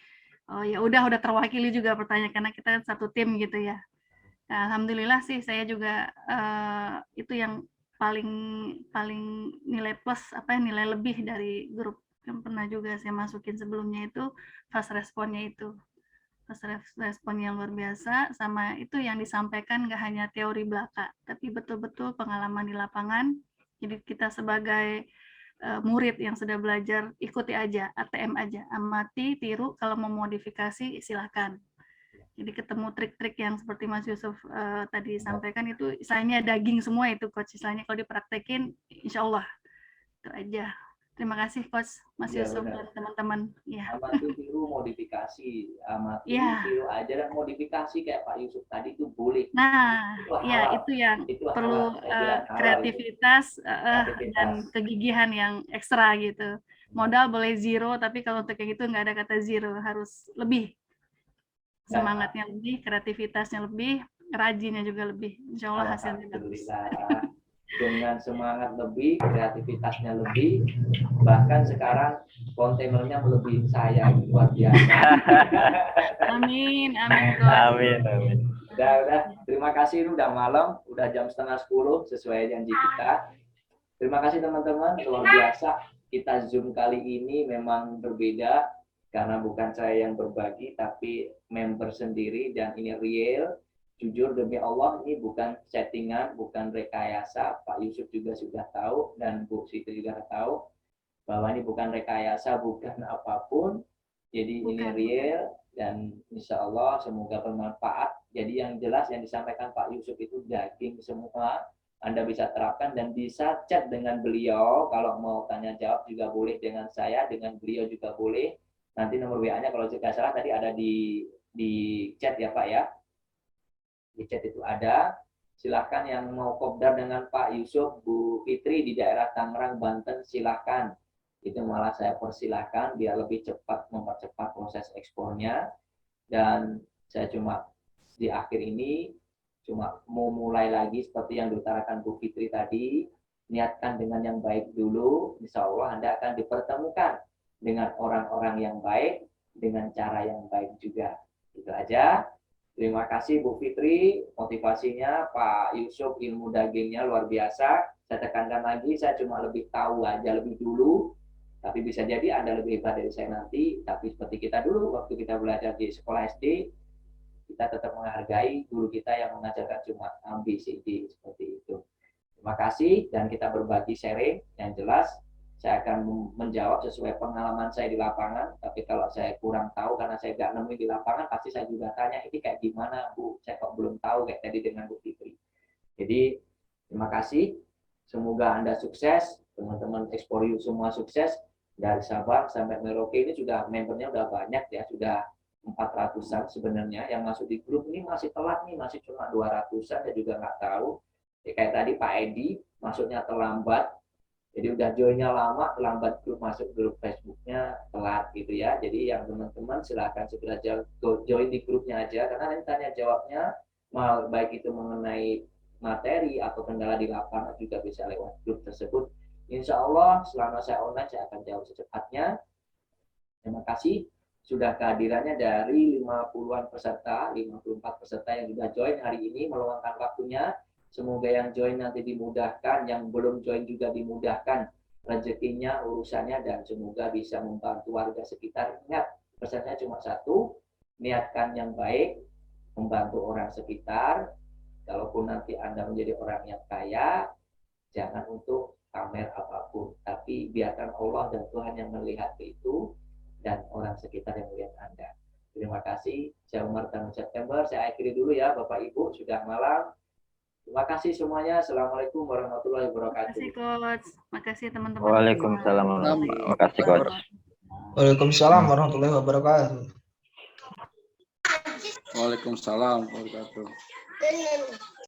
Oh ya udah terwakili juga pertanyaan karena kita satu tim gitu ya. Nah, alhamdulillah sih saya juga itu yang paling nilai plus nilai lebih dari grup yang pernah juga saya masukin sebelumnya itu fast responnya itu. Fast respon yang luar biasa, sama itu yang disampaikan nggak hanya teori belaka, tapi betul-betul pengalaman di lapangan. Jadi kita sebagai murid yang sudah belajar, ikuti aja, ATM aja, amati, tiru, kalau mau modifikasi silahkan. Jadi ketemu trik-trik yang seperti Mas Yusuf tadi sampaikan itu istilahnya daging semua itu coach, istilahnya kalau dipraktekin insya Allah itu aja. Terima kasih coach Mas Yusuf dan teman-teman. Ya. Amati, tiru, modifikasi, amati, tiru aja dan modifikasi kayak Pak Yusuf tadi itu boleh. Nah, ya itu yang perlu kreativitas dan kegigihan yang ekstra gitu. Modal boleh zero, tapi kalau untuk kayak gitu nggak ada kata zero, harus lebih. Semangatnya lebih, kreativitasnya lebih, rajinnya juga lebih. Insya Allah hasilnya bagus. Dengan semangat lebih, kreativitasnya lebih, bahkan sekarang kontainernya melebihi saya, luar biasa. Amin. Udah, terima kasih, udah malam, udah jam 9:30 sesuai janji kita. Terima kasih teman-teman, luar biasa. Kita Zoom kali ini memang berbeda, karena bukan saya yang berbagi, tapi member sendiri, dan ini real. Jujur demi Allah, ini bukan settingan, bukan rekayasa. Pak Yusuf juga sudah tahu, dan Bu Siti juga tahu, bahwa ini bukan rekayasa, bukan apapun. Jadi ini real, dan insya Allah semoga bermanfaat. Jadi yang jelas yang disampaikan Pak Yusuf itu daging semua. Anda bisa terapkan dan bisa chat dengan beliau. Kalau mau tanya jawab juga boleh dengan saya, dengan beliau juga boleh. Nanti nomor WA-nya kalau tidak salah tadi ada di chat ya Pak ya. Di chat itu ada. Silahkan yang mau kopdar dengan Pak Yusuf, Bu Fitri di daerah Tangerang, Banten, silahkan. Itu malah saya persilahkan biar lebih cepat mempercepat proses ekspornya. Dan saya cuma di akhir ini cuma mau mulai lagi seperti yang diutarakan Bu Fitri tadi. Niatkan dengan yang baik dulu, insya Allah Anda akan dipertemukan dengan orang-orang yang baik, dengan cara yang baik juga. Itu aja. Terima kasih Bu Fitri, motivasinya, Pak Yusuf ilmu dagingnya luar biasa. Saya tekankan lagi, saya cuma lebih tahu aja lebih dulu. Tapi bisa jadi Anda lebih hebat dari saya nanti. Tapi seperti kita dulu, waktu kita belajar di sekolah SD, kita tetap menghargai guru kita yang mengajarkan cuma A, B, C, D, seperti itu. Terima kasih, dan kita berbagi sharing yang jelas. Saya akan menjawab sesuai pengalaman saya di lapangan, tapi kalau saya kurang tahu karena saya nggak nemuin di lapangan, pasti saya juga tanya, ini kayak gimana Bu? Saya kok belum tahu kayak tadi dengan Bu Fitri. Jadi, terima kasih. Semoga Anda sukses, teman-teman Explore You semua sukses. Dari Sabang sampai Merauke ini sudah membernya udah banyak ya, sudah 400-an sebenarnya. Yang masuk di grup ini masih telat nih, masih cuma 200-an, saya juga nggak tahu. Ya, kayak tadi Pak Edi, masuknya terlambat. Jadi udah joinnya lama, terlambat grup masuk grup Facebooknya telat gitu ya. Jadi yang teman-teman silahkan segera join di grupnya aja, karena nanti tanya jawabnya baik itu mengenai materi atau kendala di lapangan juga bisa lewat grup tersebut. Insya Allah selama saya online saya akan jawab secepatnya. Terima kasih sudah kehadirannya dari 50-an peserta, 54 peserta yang sudah join hari ini meluangkan waktunya. Semoga yang join nanti dimudahkan, yang belum join juga dimudahkan rezekinya, urusannya, dan semoga bisa membantu warga sekitar. Ingat, pesannya cuma satu, niatkan yang baik, membantu orang sekitar. Kalaupun nanti Anda menjadi orang yang kaya, jangan untuk pamer apapun, tapi biarkan Allah dan Tuhan yang melihat itu, dan orang sekitar yang melihat Anda. Terima kasih. Saya Umar Tanu September, saya akhiri dulu ya Bapak Ibu, sudah malam. Terima kasih semuanya. Assalamualaikum warahmatullahi wabarakatuh. Terima kasih Coach. Terima kasih teman-teman. Waalaikumsalam. Terima kasih Coach. Waalaikumsalam warahmatullahi wabarakatuh. Waalaikumsalam warahmatullahi wabarakatuh.